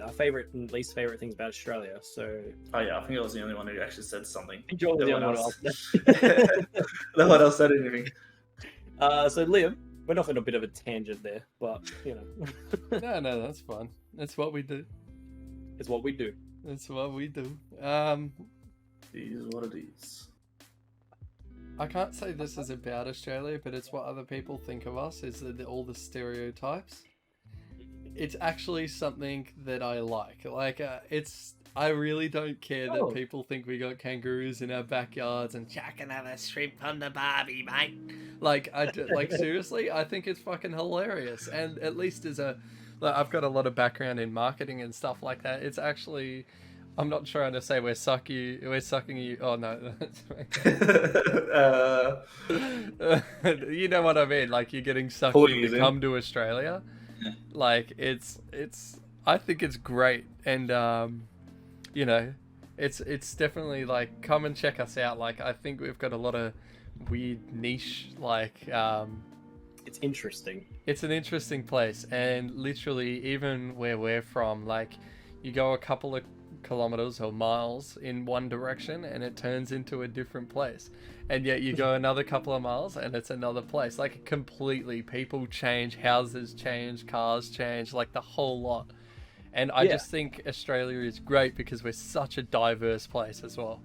S1: our favorite and least favorite things about Australia. So
S3: Oh yeah, I think I was the only one who actually said something.
S1: Joel was the
S3: No
S1: only
S3: one
S1: one else.
S3: No one else said anything.
S1: So Liam, went off on a bit of a tangent there, but
S2: No, that's fine. That's what we do.
S1: it's what we do.
S2: That's what we do.
S3: It is what it is.
S2: I can't say this is about Australia, but it's what other people think of us, is all the stereotypes. It's actually something that I like. Like, I really don't care that people think we got kangaroos in our backyards and chuck another shrimp on the barbie, mate. Like, seriously, I think it's fucking hilarious. And at least I've got a lot of background in marketing and stuff like that. It's actually, I'm not trying to say we're sucking you. Oh no, you know what I mean. Like, you're getting sucked in to come to Australia.
S3: Yeah.
S2: Like, it's. I think it's great, and it's definitely like, come and check us out. Like, I think we've got a lot of weird niche, like.
S1: It's interesting.
S2: It's an interesting place, and literally, even where we're from, like, you go a couple kilometers or miles in one direction and it turns into a different place. And yet you go another couple of miles and it's another place. Like completely, people change, houses change, cars change, like the whole lot. And I just think Australia is great because we're such a diverse place as well.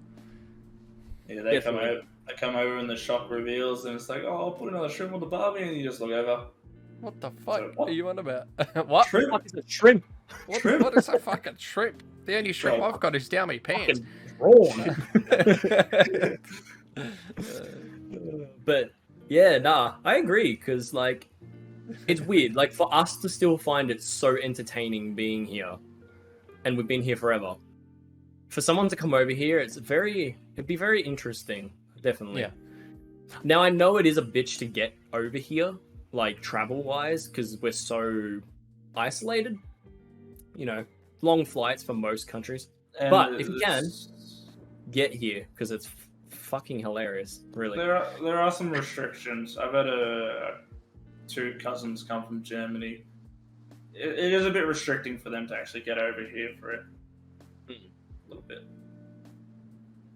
S3: Yeah, they come over and the shop reveals and it's like, oh, I'll put another shrimp on the barbie, and you just look over.
S2: What the fuck
S3: So, what?
S2: are you on about? What?
S3: Shrimp?
S1: What is a shrimp?
S2: What is a fucking shrimp? The only shrimp
S3: Bro.
S2: I've got is down my pants.
S1: Fucking prawn. But yeah, nah, I agree, because like it's weird, like for us to still find it so entertaining being here, and we've been here forever. For someone to come over here, it'd be very interesting, definitely.
S2: Yeah.
S1: Now I know it is a bitch to get over here, like travel wise, because we're so isolated. You know, long flights for most countries.
S3: And
S1: But if you can, get here, because it's fucking hilarious, really.
S3: There are some restrictions. I've had two cousins come from Germany. It is a bit restricting for them to actually get over here for it. A little bit.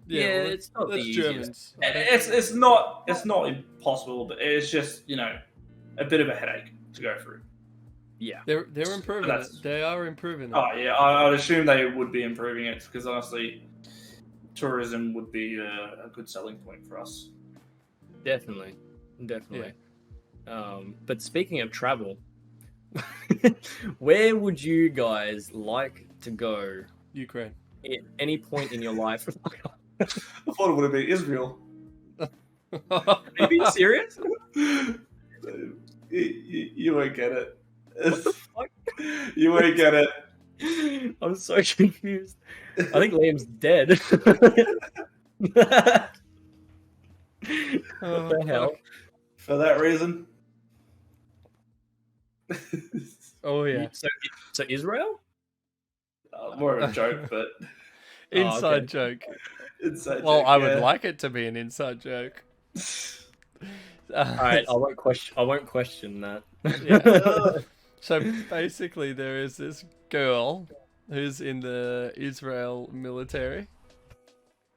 S1: Yeah,
S2: well,
S1: it's not the
S2: that's
S1: easiest.
S2: Germans.
S3: It's not impossible, but it's just, you know, a bit of a headache to go through.
S1: Yeah.
S2: They're improving it.
S3: That's-
S2: They are improving it.
S3: Oh yeah, I'd assume they would be improving it because honestly, tourism would be a good selling point for us.
S1: Definitely. But speaking of travel, where would you guys like to go
S2: Ukraine.
S1: at any point in your life?
S3: I thought it would have been Israel.
S1: Are you being serious?
S3: You won't get it.
S1: What the fuck?
S3: You won't get it.
S1: I'm so confused. I think Liam's dead. What the hell?
S3: For that reason.
S2: Oh yeah.
S1: So Israel?
S3: More of a joke, but
S2: Inside joke.
S3: inside
S2: Well,
S3: joke,
S2: I would
S3: yeah.
S2: like it to be an inside joke.
S1: All right, I won't question that.
S2: Yeah. So basically, there is this girl who's in the Israel military,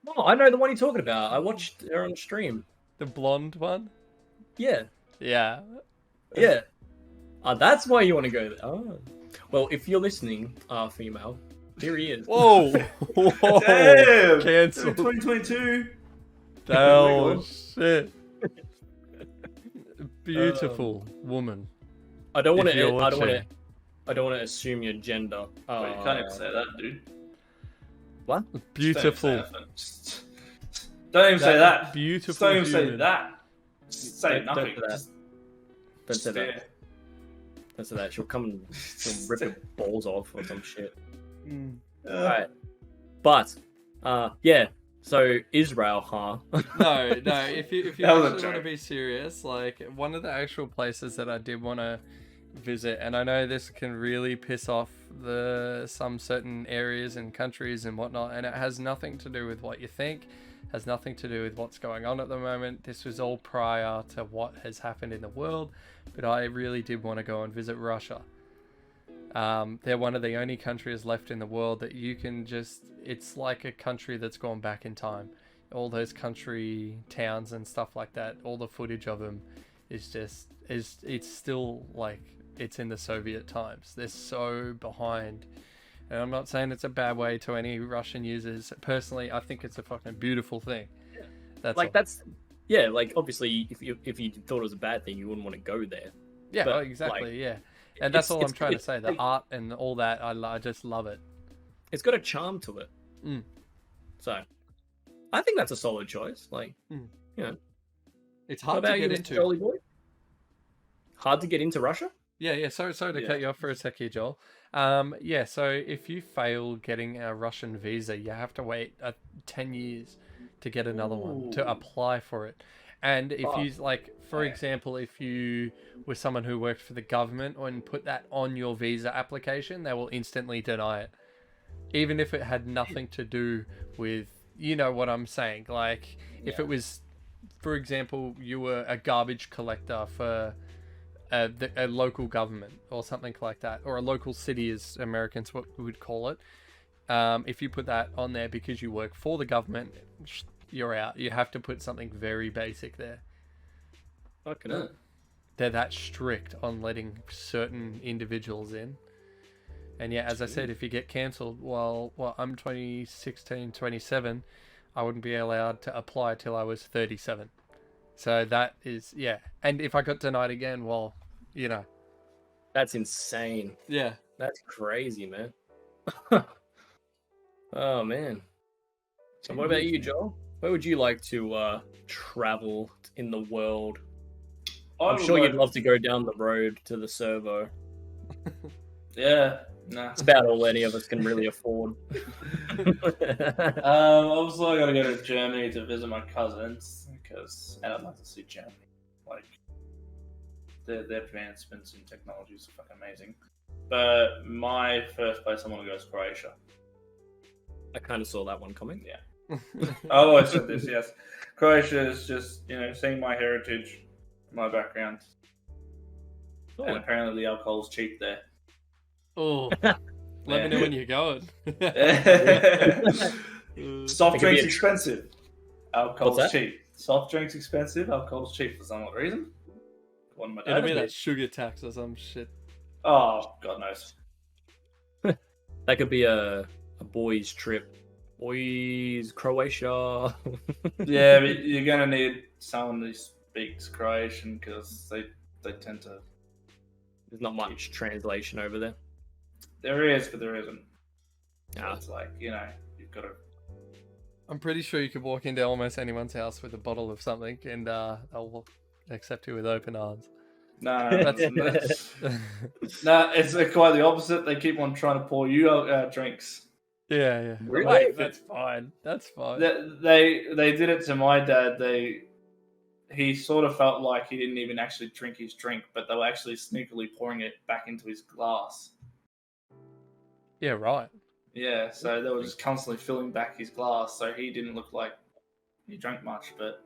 S1: Oh, I know the one you're talking about. I watched her on stream.
S2: the blonde one.
S1: Yeah.
S2: Yeah.
S1: Yeah. That's why you want to go there. Oh. Well, if you're listening, female, here he is.
S2: Whoa. Whoa.
S3: Damn!
S2: Cancelled.
S3: 2022.
S2: Oh shit. Beautiful woman.
S1: I don't want
S2: If you're
S1: to. I don't want to.
S2: watching.
S1: I don't want to assume your gender.
S3: Wait, you can't even say that, dude.
S1: What?
S2: Beautiful.
S3: Don't even say that.
S2: Beautiful.
S3: Just don't even say
S2: human.
S3: that. Just say
S1: Don't
S3: nothing.
S1: say that.
S3: Just
S1: Don't say
S3: stare.
S1: that. Don't say that. She'll come and she'll rip your balls off or some shit.
S2: Mm.
S1: Alright. But, yeah. So Israel, huh?
S2: No. If you
S3: That was a
S2: actually want to
S3: joke.
S2: be serious, like one of the actual places that I did want to visit, and I know this can really piss off some certain areas and countries and whatnot, and it has nothing to do with what you think, has nothing to do with what's going on at the moment. This was all prior to what has happened in the world, but I really did want to go and visit Russia. They're one of the only countries left in the world that you can just, it's like a country that's gone back in time. All those country towns and stuff like that, all the footage of them it's still like it's in the Soviet times. They're so behind. And I'm not saying it's a bad way to any Russian users. Personally, I think it's a fucking beautiful thing. That's
S1: like
S2: all.
S1: that's, yeah. Like obviously, if you thought it was a bad thing, you wouldn't want to go there.
S2: Yeah,
S1: but,
S2: exactly.
S1: like,
S2: Yeah, and that's all I'm trying to
S1: it's-
S2: say. The art and all that, I just love it.
S1: It's got a charm to it.
S2: Mm.
S1: So, I think that's a solid choice. Like,
S2: Mm.
S1: you know,
S2: It's
S1: what
S2: hard to
S1: about you,
S2: get
S1: Mr.
S2: into.
S1: Jolly Boy? Hard to get into Russia?
S2: Yeah. Sorry to
S3: Yeah.
S2: cut you off for a sec here, Joel. Yeah. So if you fail getting a Russian visa, you have to wait 10 years to get another one to
S3: Ooh.
S2: apply for it. And if you
S1: Fuck.
S2: like, for
S3: Yeah.
S2: example, if you were someone who worked for the government and put that on your visa application, they will instantly deny it, even if it had nothing to do with, you know what I'm saying. Like if it was, for example, you were a garbage collector for a local government or something like that, or a local city as Americans would call it, if you put that on there because you work for the government, you're out. You have to put something very basic there.
S1: Fucking hell.
S2: They're that strict on letting certain individuals in. And yeah, as I said, if you get cancelled, well, I'm 26, 27, I wouldn't be allowed to apply till I was 37. So that is, yeah. And if I got denied again, well, you know.
S1: That's insane.
S2: Yeah.
S1: That's crazy, man. Oh, man. So what about you, Joel? Where would you like to travel in the world? I'm sure you'd love to go down the road to the servo.
S3: Yeah, nah.
S1: It's about all any of us can really afford.
S3: Obviously, I gotta go to Germany to visit my cousins and I'd like to see Germany. Like, their advancements in technology is fucking amazing. But my first place I want to go is Croatia.
S1: I kind of saw that one coming.
S3: Yeah. I always said this, yes. Croatia is just, seeing my heritage, my background.
S1: Oh.
S3: And apparently the alcohol's cheap there.
S2: Oh, let me know when you're going.
S3: Soft drinks expensive. Alcohol's
S1: What's that?
S3: cheap. Soft drinks expensive. Alcohol's cheap for some odd reason. One of my
S2: It'll
S3: dad
S2: be that
S3: did.
S2: sugar tax or some shit.
S3: Oh, God knows.
S1: That could be a boys' trip. Boys, Croatia.
S3: Yeah, but you're gonna need someone who speaks Croatian because they tend to.
S1: There's not much translation over there.
S3: There is, but there isn't.
S1: Ah.
S3: It's like you've got to.
S2: I'm pretty sure you could walk into almost anyone's house with a bottle of something and they'll accept you with open arms.
S3: No, it's quite the opposite. They keep on trying to pour you drinks.
S2: Yeah.
S1: Really?
S2: Wait, that's fine. That's fine.
S3: They did it to my dad. He sort of felt like he didn't even actually drink his drink, but they were actually sneakily pouring it back into his glass.
S2: Yeah, right.
S3: Yeah, so they were just constantly filling back his glass, so he didn't look like he drank much, but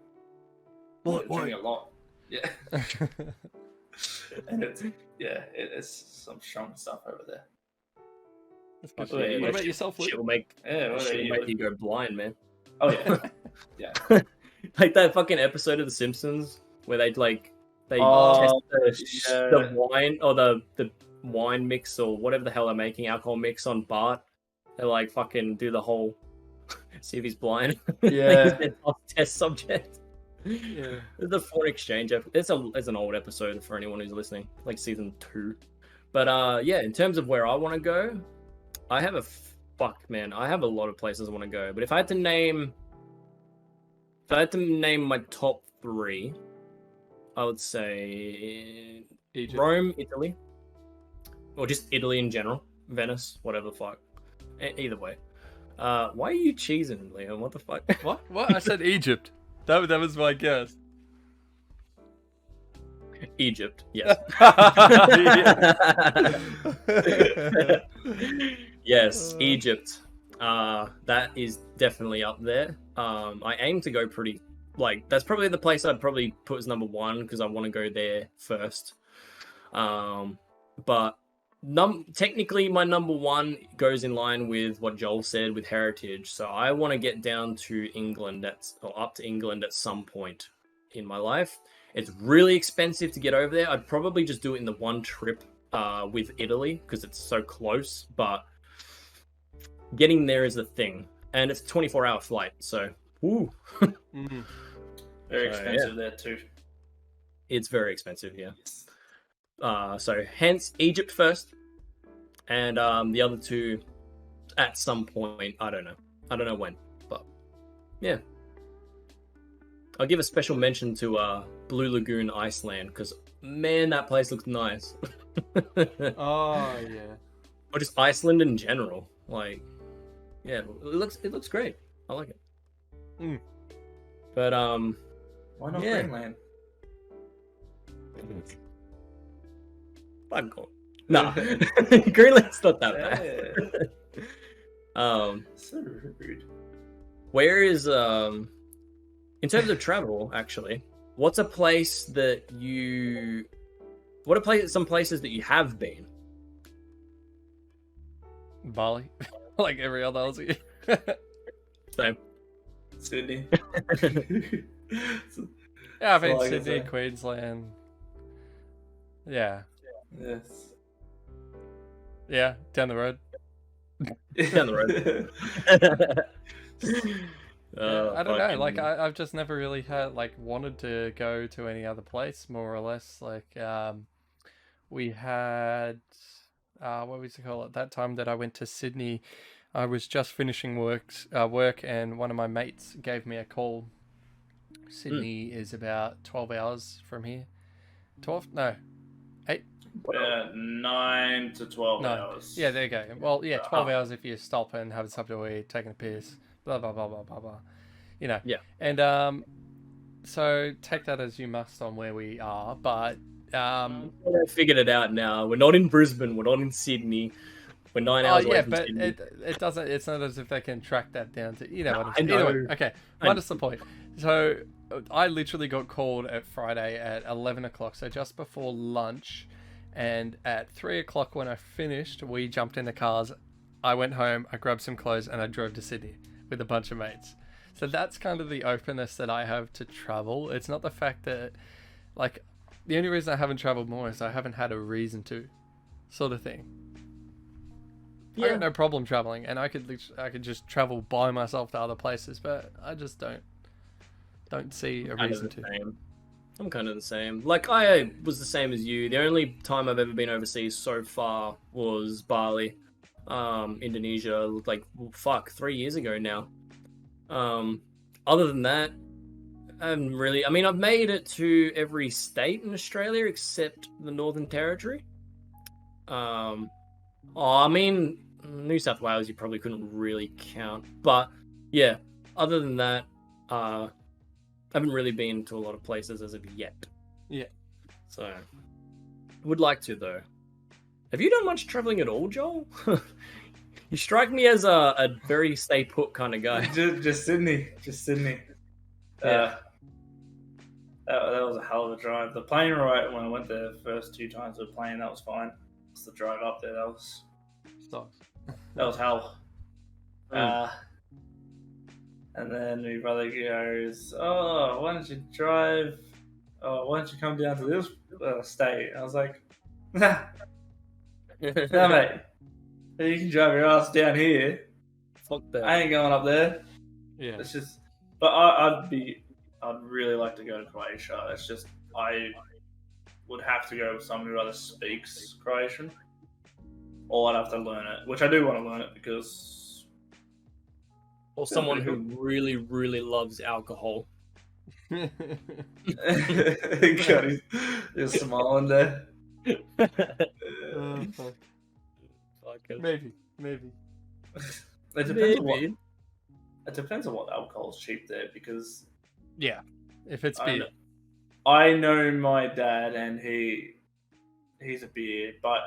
S3: he was drinking a lot. Yeah. And it's some strong stuff over there.
S2: That's good.
S3: Oh, yeah,
S2: What about yourself, Luke?
S1: She'll make you go blind, man.
S3: Oh yeah, yeah.
S1: Like that fucking episode of The Simpsons where they test the wine or the wine mix or whatever the hell they're making, alcohol mix on Bart. They like fucking do the whole see if he's blind.
S3: Yeah.
S1: Test subject.
S2: Yeah.
S1: The foreign exchange. It's an old episode for anyone who's listening, like season 2. But yeah, in terms of where I want to go, I have I have a lot of places I want to go. But if I had to name my top 3, I would say
S2: Egypt.
S1: Rome, Italy, or just Italy in general, Venice, whatever the fuck. Either way. Why are you cheesing, Liam? What the fuck?
S2: What? I said Egypt. That was my guess.
S1: Egypt, yes. Yes, Egypt. That is definitely up there. I aim to go that's probably the place I'd probably put as number 1 because I want to go there first. But technically my number 1 goes in line with what Joel said with heritage. So I want to get down to England up to England at some point in my life. It's really expensive to get over there. I'd probably just do it in the one trip with Italy because it's so close, but getting there is the thing. And it's a 24-hour flight, so woo.
S2: Mm-hmm.
S3: Very expensive there too.
S1: It's very expensive, yeah. So hence Egypt first, and the other 2 at some point. I don't know when, but yeah. I'll give a special mention to Blue Lagoon, Iceland, because man, that place looks nice.
S2: Oh yeah.
S1: Or just Iceland in general, like, yeah, it looks great. I like it.
S2: Mm.
S1: But
S3: why not
S1: yeah.
S3: Greenland?
S1: Fuck off. Nah, Greenland's not that bad.
S3: So rude.
S1: Where is in terms of travel, actually, what's a place that some places that you have been?
S2: Bali. like every other Aussie.
S1: Same.
S3: Sydney.
S2: Yeah, I've been
S3: That's all I can
S2: Sydney,
S3: say.
S2: Queensland. Yeah,
S3: Yes.
S2: yeah, down the road.
S1: Down the road.
S2: Yeah, I don't know.
S1: Fucking-
S2: Like I've just never really had like wanted to go to any other place, more or less. Like we had what was it called? At that time that I went to Sydney, I was just finishing work, and one of my mates gave me a call. Sydney is about 12 hours from here. 12? No, 8.
S3: 9 to 12
S2: No.
S3: hours.
S2: Yeah, there you go. Well, yeah, 12 hours if you stop and have something to eat, taking a piss, blah blah blah blah blah blah. You know.
S1: Yeah.
S2: And so take that as you must on where we are, but
S1: I figured it out now. We're not in Brisbane. We're not in Sydney. We're 9 hours away
S2: yeah,
S1: from
S2: but
S1: Sydney.
S2: it doesn't. It's not as if they can track that down to what I'm
S1: I
S2: saying.
S1: know.
S2: Anyway, okay, minus the point. So I literally got called at Friday at 11 o'clock, so just before lunch, and at 3 o'clock when I finished, we jumped in the cars. I went home, I grabbed some clothes, and I drove to Sydney with a bunch of mates. So that's kind of the openness that I have to travel. It's not the fact that, like, the only reason I haven't traveled more is I haven't had a reason to, sort of thing. I got no problem traveling, and I could just travel by myself to other places, but I just don't see a reason to.
S1: Same. I'm kind of the same. Like, I was the same as you. The only time I've ever been overseas so far was Bali, Indonesia. Like, 3 years ago now. Other than that, I mean, I've made it to every state in Australia except the Northern Territory. I mean, New South Wales, you probably couldn't really count. But, yeah, other than that, I haven't really been to a lot of places as of yet.
S2: Yeah.
S1: So, would like to, though. Have you done much traveling at all, Joel? You strike me as a very stay put kind of guy.
S3: Just Sydney. Just Sydney.
S1: Yeah.
S3: That was a hell of a drive. The plane ride when I went there the first 2 times with the plane, that was fine. It's the drive up there, that was hell. And then my brother goes, "Oh, why don't you drive? Oh, why don't you come down to this state?" I was like, "Nah, no, mate. You can drive your ass down here.
S1: Fuck that.
S3: I ain't going up there."
S2: Yeah.
S3: It's just, but I'd really like to go to Croatia. It's just I would have to go with someone who either speaks Croatian, or I'd have to learn it, which I do want to learn it because.
S1: Or someone who really, really loves alcohol.
S3: God, he's smiling there.
S2: Maybe.
S3: It depends on what alcohol's cheap there, because
S2: Yeah, if it's beer.
S3: I know my dad and he's a beer, but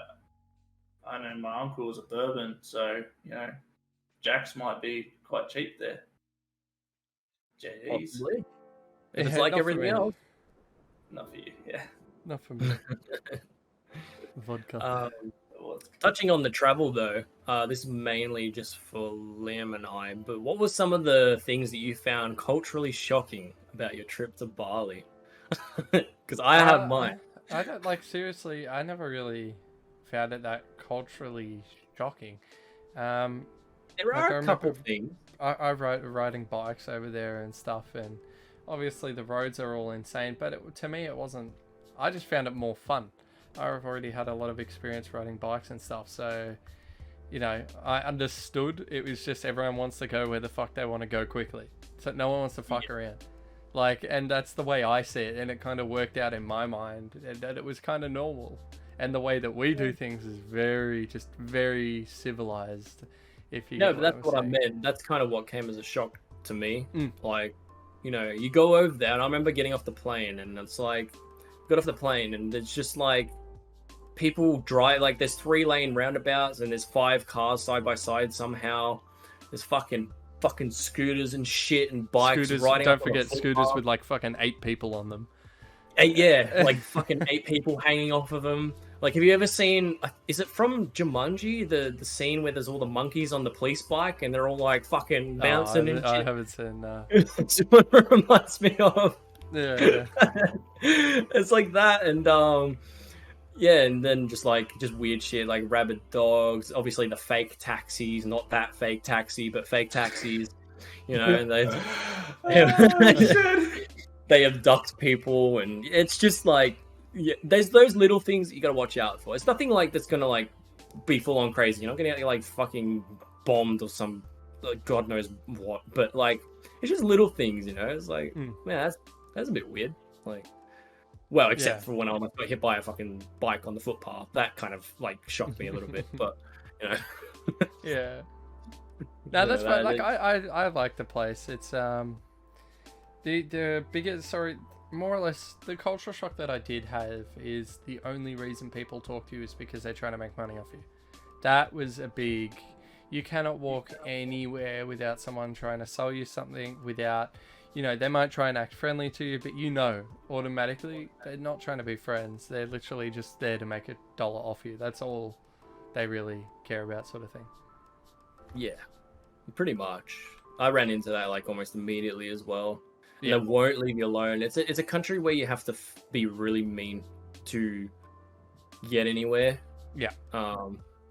S3: I know my uncle was a bourbon, so Jack's might be quite cheap there. Jeez.
S1: Possibly. If it's
S2: Yeah,
S1: like
S2: not for
S1: everything
S2: me.
S1: else.
S3: Not for you, yeah.
S2: Not for me. Vodka.
S1: Touching on the travel, though, this is mainly just for Liam and I, but what were some of the things that you found culturally shocking about your trip to Bali? Because I have mine.
S2: I don't seriously. I never really found it that culturally shocking.
S1: There
S2: I
S1: are a couple
S2: remember-
S1: things.
S2: I ride riding bikes over there and stuff, and obviously the roads are all insane. But to me, it wasn't. I just found it more fun. I've already had a lot of experience riding bikes and stuff, so I understood. It was just everyone wants to go where the fuck they want to go quickly, so no one wants to fuck around. And that's the way I see it, and it kind of worked out in my mind, and that it was kind of normal. And the way that we do things is very civilized. If you
S1: No,
S2: get
S1: but that's
S2: I'm
S1: what I
S2: saying.
S1: meant. That's kind of what came as a shock to me.
S2: Mm.
S1: Like, you go over there, and I remember getting off the plane, and it's like, got off the plane, and it's just like, people drive, like, there's 3-lane roundabouts, and there's 5 cars side by side somehow. There's fucking scooters and shit, and bikes riding.
S2: Don't
S1: up on a
S2: forget scooters
S1: footpath.
S2: with like fucking 8 people on them.
S1: Yeah, like fucking 8 people hanging off of them. Like, have you ever seen? Is it from Jumanji? The scene where there's all the monkeys on the police bike and they're all like fucking bouncing and
S2: I
S1: shit.
S2: haven't seen.
S1: It's what it reminds me of.
S2: Yeah.
S1: It's like that, and yeah, and then just weird shit like rabid dogs. Obviously, the fake taxis, not that fake taxi, but fake taxis. You know, and they abduct people, and it's just like, yeah, there's those little things that you gotta watch out for. It's nothing like that's gonna like be full on crazy. You're not gonna get like fucking bombed or some like, God knows what, but like it's just little things, you know. It's like, man, that's a bit weird. Like, well, except for when I got hit by a fucking bike on the footpath, that kind of like shocked me a little bit. But you know,
S2: yeah. No, that's fine. Like I like the place. It's the biggest, more or less the cultural shock that I did have is the only reason people talk to you is because they're trying to make money off you. That was a big. You cannot walk anywhere without someone trying to sell you something. Without, you know, they might try and act friendly to you, but you know automatically they're not trying to be friends. They're literally just there to make $1 off you. That's all they really care about, sort of thing.
S1: Yeah, pretty much. I ran into that like almost immediately as well.
S2: Yeah.
S1: They won't leave you alone. It's a country where you have to be really mean to get anywhere.
S2: Yeah.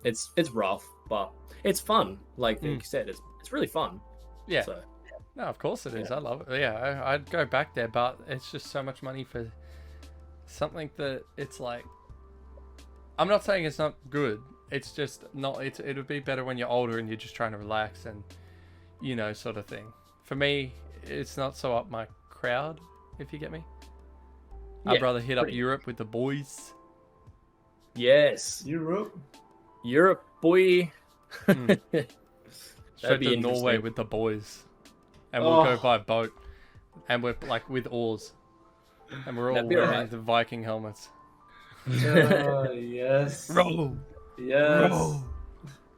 S1: It's rough, but it's fun. Like you said, it's really fun.
S2: Yeah.
S1: So,
S2: no, of course it is. I love it. Yeah, I'd go back there, but it's just so much money for something that it's like. I'm not saying it's not good. It's just not. It would be better when you're older and you're just trying to relax and, you know, sort of thing. For me, it's not so up my crowd, if you get me. Yeah, I'd rather hit up Europe with the boys.
S1: Yes. Europe, boy.
S2: Straight to Norway with the boys. And we'll go by boat. And we're like with oars. And we're all wearing the Viking helmets.
S3: Yes.
S2: Row.
S3: Yes.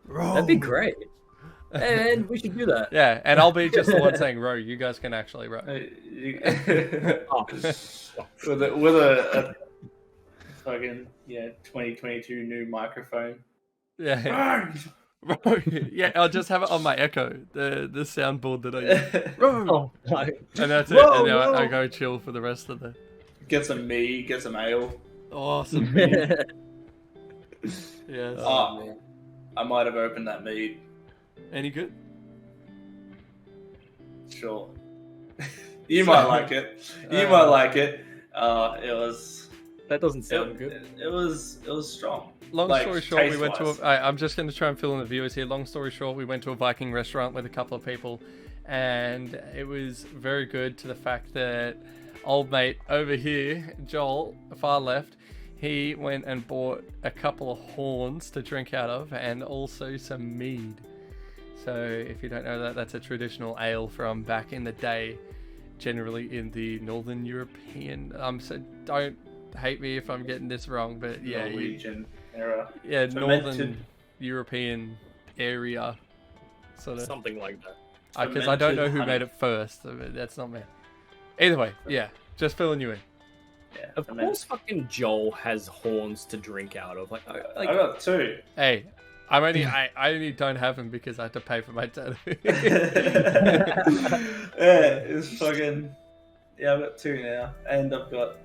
S2: Row.
S1: That'd be great. And we should do that.
S2: Yeah, and I'll be just the one saying row. You guys can actually row.
S3: With a fucking 2022 new microphone.
S2: Yeah. Yeah, I'll just have it on my Echo, the soundboard that I use.
S1: Oh, no.
S2: And that's it. And now I go chill for the rest of the.
S3: Get some ale.
S2: Awesome. Yes.
S3: Oh, I might have opened that mead.
S2: Any good?
S3: Sure. You might like it. You might like it. It was.
S1: That doesn't sound good.
S3: It was strong.
S2: Long story short, we went to I'm just going to try and fill in the viewers here. Long story short, we went to a Viking restaurant with a couple of people, and it was very good to the fact that old mate over here, Joel, far left, he went and bought a couple of horns to drink out of and also some mead. So if you don't know that, that's a traditional ale from back in the day, generally in the Northern European. So don't hate me if I'm getting this wrong, but yeah,
S3: Norwegian era.
S2: Yeah, Northern European area, sort of
S1: something like that.
S2: Because I don't know who made it first. I mean, that's not me. Either way, yeah, just filling you in.
S3: Yeah,
S1: of course, fucking Joel has horns to drink out of. Like
S3: I got 2.
S2: Hey, I only don't have them because I had to pay for my tattoo.
S3: Yeah, it's fucking. Yeah, I've got 2 now, and I've got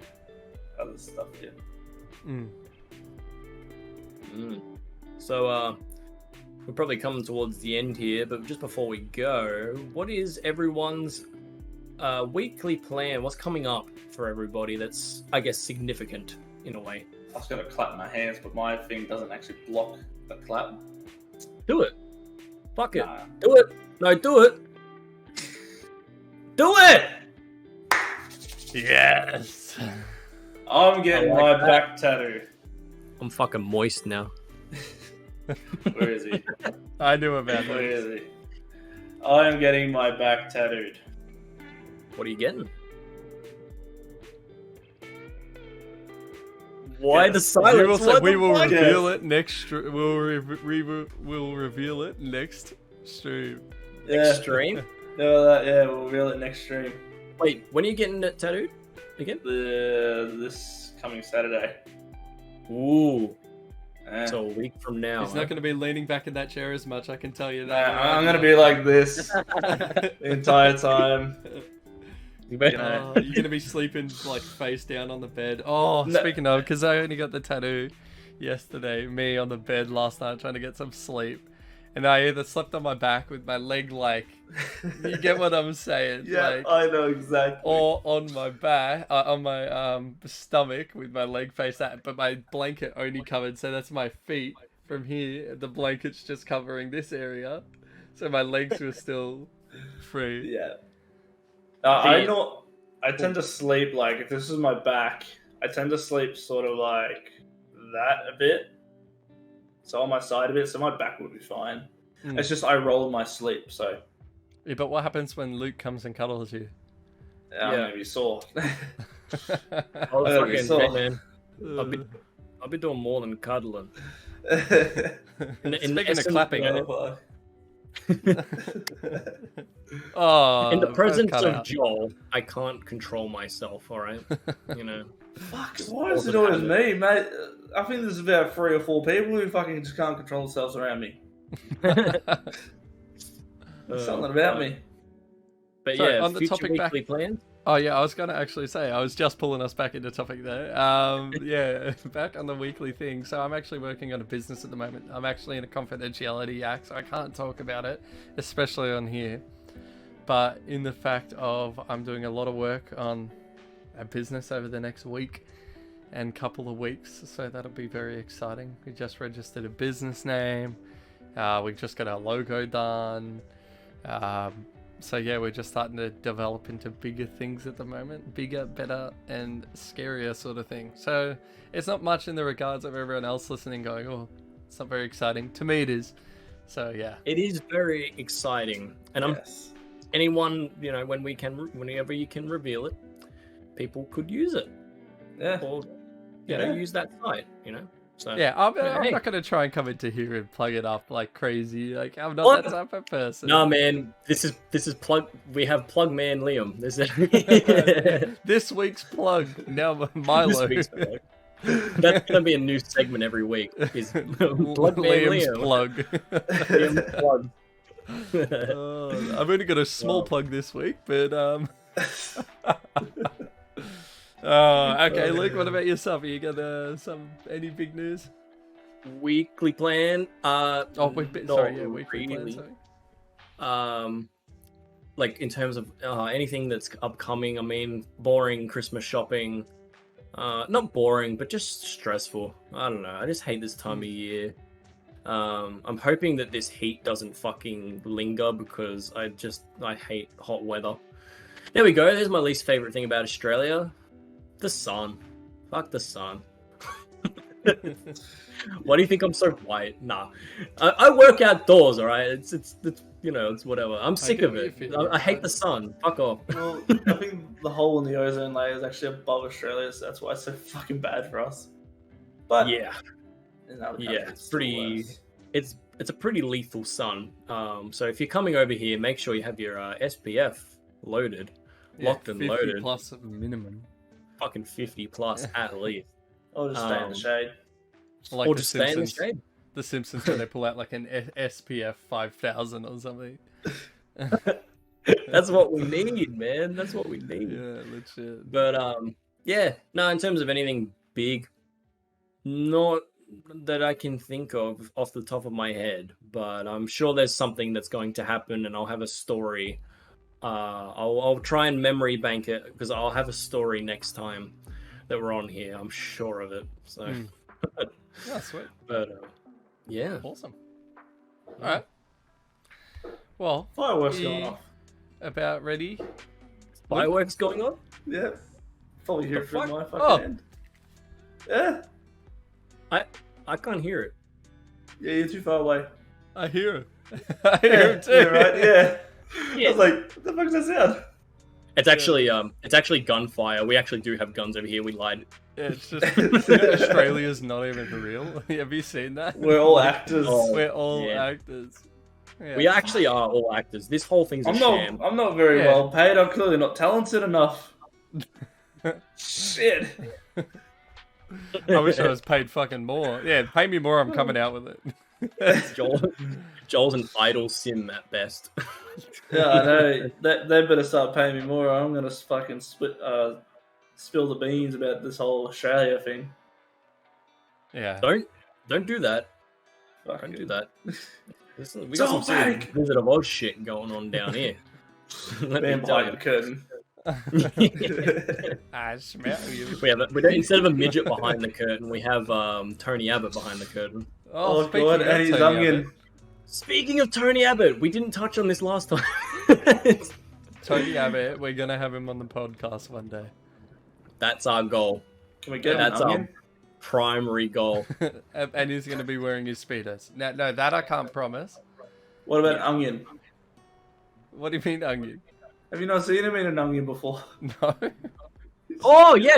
S3: other stuff here.
S1: So, we're probably coming towards the end here, but just before we go, what is everyone's weekly plan? What's coming up for everybody that's, I guess, significant in a way?
S3: I was going to clap my hands, but my thing doesn't actually block the clap.
S1: Do it. Fuck it.
S3: Nah.
S1: Do it. No, do it. Do it!
S2: Yes.
S3: I'm getting my back tattoo.
S1: I'm fucking moist now.
S3: Where is he?
S2: I knew about
S3: Where
S2: this.
S3: is he? I am getting my back tattooed.
S1: What are you getting? Why the silence?
S2: We will reveal it next. We'll reveal it next stream.
S1: Next stream?
S3: Yeah, we'll reveal it next stream.
S1: Wait, when are you getting it tattooed again?
S3: This coming Saturday.
S1: Ooh,
S3: Eh.
S1: so a week from now.
S2: He's not going to be leaning back in that chair as much, I can tell you
S3: Nah,
S2: that.
S3: I'm gonna be like this the entire time.
S1: You better-
S2: Oh, you're going to be sleeping like face down on the bed. Oh,
S3: No.
S2: speaking of, because I only got the tattoo yesterday, me on the bed last night trying to get some sleep. And I either slept on my back with my leg like, you get what I'm saying?
S3: Yeah,
S2: Like,
S3: I know exactly.
S2: or on my back, on my stomach with my leg face out, but my blanket only covered, so that's my feet from here. The blanket's just covering this area, so my legs were still free.
S3: Yeah. I tend to sleep like, if this is my back, I tend to sleep sort of like that a bit. So on my side a bit, so my back would be fine.
S2: Mm.
S3: It's just I roll in my sleep, so
S2: Yeah, but what happens when Luke comes and cuddles you?
S3: I'm
S1: Yeah.
S3: gonna be sore.
S1: I'll
S3: I gotta be
S1: fucking,
S3: sore.
S1: hey, man. I'll be doing more than cuddling. In
S2: Speaking of
S1: essence,
S2: clapping,
S1: you know,
S2: oh,
S1: in the
S2: both
S1: presence
S2: cut
S1: of
S2: out.
S1: Joel, I can't control myself. All right, you know.
S3: Fuck, why is it always me, mate? I think there's about 3 or 4 people who fucking just can't control themselves around me. There's something about me.
S1: But
S2: Sorry,
S1: yeah,
S2: on the
S1: future
S2: topic back-
S1: weekly plans.
S2: Oh yeah, I was gonna actually say I was just pulling us back into topic there. Yeah, back on the weekly thing. So I'm actually working on a business at the moment. I'm actually in a confidentiality act, so I can't talk about it, especially on here. But in the fact of I'm doing a lot of work on a business over the next week and couple of weeks, so that'll be very exciting. We just registered a business name. We just got our logo done. So yeah, we're just starting to develop into bigger things at the moment. Bigger, better, and scarier sort of thing. So it's not much in the regards of everyone else listening going, oh, it's not very exciting. To me it is. So yeah.
S1: It is very exciting, and
S3: Yes.
S1: anyone, you know, whenever you can reveal it, people could use it,
S3: Yeah.
S1: or you know,
S3: Yeah.
S1: use that site, you know. So
S2: Yeah, I'm
S1: hey.
S2: not going to try and come into here and plug it up like crazy. Like, I'm not
S1: What?
S2: that type of person.
S1: No, man, this is plug. We have plug man Liam. This is
S2: This week's plug. Now Milo.
S1: This week's plug. That's gonna be a new segment every week. Is plug man
S2: Liam's
S1: Liam.
S2: plug.
S1: Liam's plug.
S2: Oh, I've only got a small
S1: Wow.
S2: plug this week, but Oh, okay, Luke. What about yourself? Are you got any big news?
S1: Weekly plan.
S2: Oh,
S1: not
S2: sorry, yeah, weekly plan.
S1: really.
S2: Sorry.
S1: Like in terms of anything that's upcoming. I mean, boring Christmas shopping. Not boring, but just stressful. I don't know. I just hate this time of year. I'm hoping that this heat doesn't fucking linger because I hate hot weather. There we go. There's my least favorite thing about Australia. The sun. Fuck the sun. Why do you think I'm so white? Nah. I work outdoors, alright? It's you know, it's whatever. I'm sick
S2: get
S1: of
S2: where
S1: it.
S2: you feel,
S1: I hate the sun. Fuck off.
S3: Well, I think the hole in the ozone layer is actually above Australia, so that's why it's so fucking bad for us. But
S1: Yeah.
S3: in other
S1: Yeah,
S3: countries,
S1: it's pretty-
S3: worse.
S1: It's a pretty lethal sun. So if you're coming over here, make sure you have your SPF loaded. Locked and
S2: 50
S1: loaded.
S2: plus minimum.
S1: Fucking 50 plus at least.
S3: I'll just stay in the shade.
S2: Like
S1: Or
S2: the
S1: just stay in the
S2: Simpsons.
S1: shade.
S2: The Simpsons when they pull out like an SPF 5000 or something.
S1: That's what we need, man. That's what we need.
S2: Yeah, legit.
S1: But yeah, no, in terms of anything big, not that I can think of off the top of my head, but I'm sure there's something that's going to happen, and I'll have a story. I'll try and memory bank it because I'll have a story next time that we're on here. I'm sure of it. So,
S2: Yeah, sweet.
S1: but yeah,
S2: Awesome. All right. Well,
S3: Fireworks
S2: you
S3: going off.
S2: about ready?
S1: fireworks going on.
S3: Yeah. Probably hear
S1: The
S3: it through
S1: fuck?
S3: my fucking
S2: Oh.
S3: end. Yeah.
S1: I can't hear it.
S3: Yeah, you're too far away.
S2: I hear it. I hear it too.
S3: Yeah, right? Yeah.
S1: Yeah.
S3: I was like, what the fuck does that sound?
S1: It's actually gunfire. We actually do have guns over here. We lied.
S2: Yeah, it's just Australia's not even real. Have you seen that?
S3: We're all actors.
S1: Oh.
S2: We're all
S1: yeah.
S2: actors. Yeah.
S1: We actually are all actors. This whole thing's a sham.
S3: I'm not very
S2: Yeah.
S3: well paid. I'm clearly not talented enough. Shit.
S2: I wish I was paid fucking more. Yeah, pay me more. I'm coming out with it.
S1: Joel's an idle sim at best.
S3: Yeah, I know. They better start paying me more. Or I'm gonna fucking spill the beans about this whole Australia thing.
S2: Yeah.
S1: Don't do that.
S3: Fucking
S1: Don't do that. We got
S3: So
S1: some serious
S3: big!
S1: Wizard of Oz shit going on down here. Let me
S3: Man
S1: tell
S3: behind
S1: you.
S3: the curtain.
S2: I smell you.
S1: We don't, instead of a midget behind the curtain, we have Tony Abbott behind the curtain.
S3: Oh
S2: speaking
S3: god,
S2: of
S3: and he's
S2: Tony
S3: onion.
S2: Abbott,
S1: Speaking of Tony Abbott, we didn't touch on this last time.
S2: Tony Abbott, we're gonna have him on the podcast one day.
S1: That's our goal.
S3: Can we get
S1: That's
S3: an
S1: our
S3: onion?
S1: primary goal.
S2: And he's gonna be wearing his speedos. No, that I can't promise.
S3: What about an onion?
S2: What do you mean, onion?
S3: Have you not seen him in an onion before?
S2: No.
S1: Oh yeah,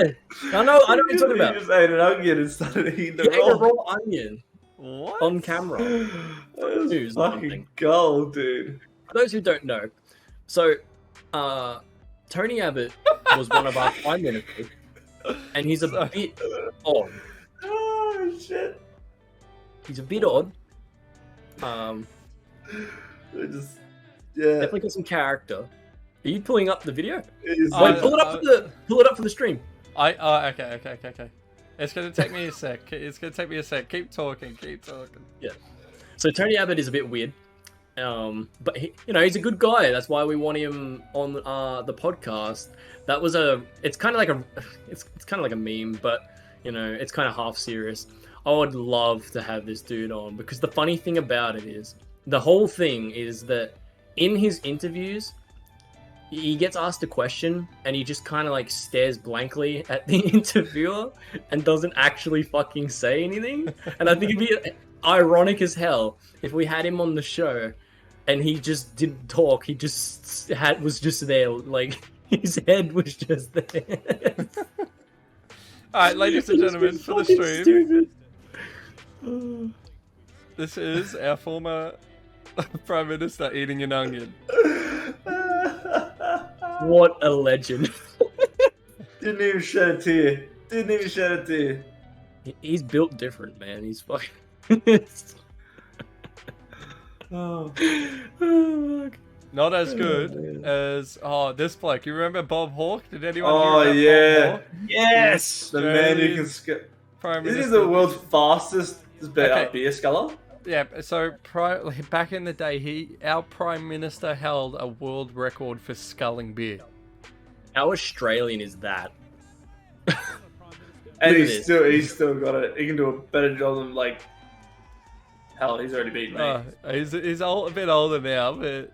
S1: I know what you're talking
S3: He
S1: about.
S3: just ate an onion and started eating the
S1: He ate a
S3: roll.
S1: raw onion
S2: What?
S1: on camera.
S3: That was
S1: News
S3: fucking
S1: something.
S3: gold, dude.
S1: For those who don't know, so Tony Abbott was one of our prime ministers, and he's a bit odd.
S3: Oh shit!
S1: He's a bit odd.
S3: It just, yeah.
S1: Definitely got some character. Are you pulling up the video?
S3: It is
S1: Wait, pull it up for the stream.
S2: Okay. It's gonna take me a sec. Keep talking.
S1: So Tony Abbott is a bit weird, but he's a good guy. That's why we want him on the podcast. That was it's kind of like a meme, but it's kind of half serious. I would love to have this dude on because the funny thing about it is the whole thing is that in his interviews he gets asked a question and he just kind of like stares blankly at the interviewer and doesn't actually fucking say anything. And I think it'd be ironic as hell if we had him on the show and he just didn't talk. He just was just there, like his head was just there.
S2: All right, ladies and gentlemen, for the stream, this is our former Prime Minister eating an onion.
S1: What a legend.
S3: Didn't even shed a tear.
S1: He's built different, man. He's fucking.
S3: Oh.
S1: Fuck.
S2: Not as good as this bloke. You remember Bob Hawke? Did anyone
S3: Oh
S2: hear about
S3: yeah.
S2: Bob Hawke?
S1: Yes.
S3: The man who can
S2: Australia's Prime
S3: Isn't he
S2: Minister.
S3: the world's fastest
S2: Okay.
S3: beer sculler?
S2: Yeah, so back in the day, our Prime Minister held a world record for sculling beer.
S1: How Australian is that?
S3: And
S1: Look at
S3: he's still got it. He can do a better job than hell. He's already beaten me.
S2: He's a bit older now, but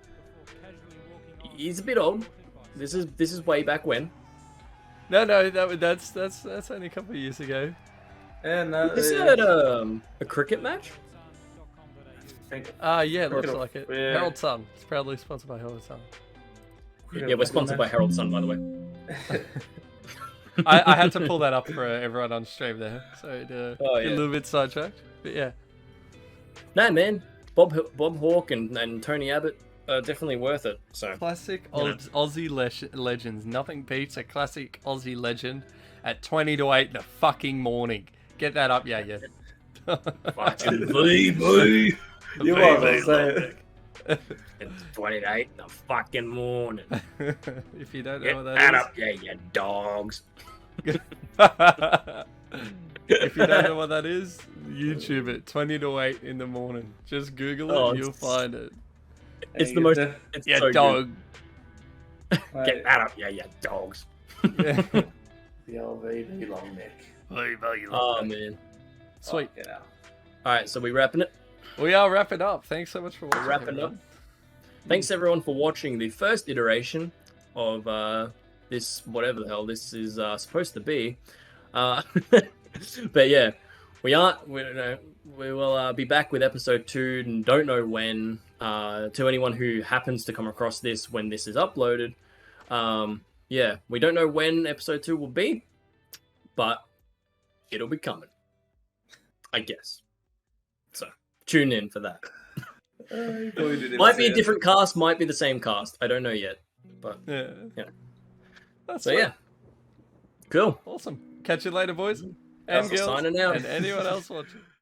S1: He's a bit old. This is way back when.
S2: no, that's only a couple of years ago.
S3: And
S1: Is it a cricket match?
S2: Yeah, it looks
S3: Cricket-
S2: like it.
S3: yeah.
S2: Herald Sun. It's proudly sponsored by Herald Sun.
S1: Yeah, we're sponsored by Herald Sun, by the way.
S2: I had to pull that up for everyone on stream there, so get
S1: Oh,
S2: a
S1: yeah.
S2: little bit sidetracked. But yeah,
S1: No, man. Bob Hawke and Tony Abbott are definitely worth it. So
S2: classic
S1: You know.
S2: Aussie legends. Nothing beats a classic Aussie legend at 20 to 8 in the fucking morning. Get that up, yeah.
S1: fucking VB.
S3: You might as well say it.
S1: It's 28 in the fucking morning.
S2: If you don't know
S1: Get
S2: what
S1: that
S2: that
S1: up, yeah, you dogs.
S2: is. If you don't know what that is, YouTube it. 20 to 8 in the morning. Just Google it,
S1: Oh,
S2: and you'll
S1: it's-
S2: find it.
S1: It's
S3: And
S1: the
S3: you
S1: most.
S3: get
S1: It's
S2: Yeah,
S1: so good.
S2: dog.
S1: Get that up, yeah, you dogs.
S3: the old VB long neck.
S1: Oh man.
S2: Sweet.
S3: Yeah.
S1: All right, so we wrapping it.
S2: We are wrapping up. Thanks so much for watching.
S1: Wrapping up.
S2: everyone.
S1: Thanks everyone for watching the first iteration of this, whatever the hell this is supposed to be. But yeah, we will be back with episode 2 and don't know when. To anyone who happens to come across this when this is uploaded, yeah, we don't know when episode 2 will be, but it'll be coming, I guess. So tune in for that. Might be a different cast, might be the same cast. I don't know yet, but
S2: Yeah.
S1: Yeah.
S2: That's
S1: so
S2: sweet.
S1: yeah, cool.
S2: Awesome. Catch you later, boys. and
S1: Russell
S2: girls,
S1: signing out.
S2: and anyone else watching.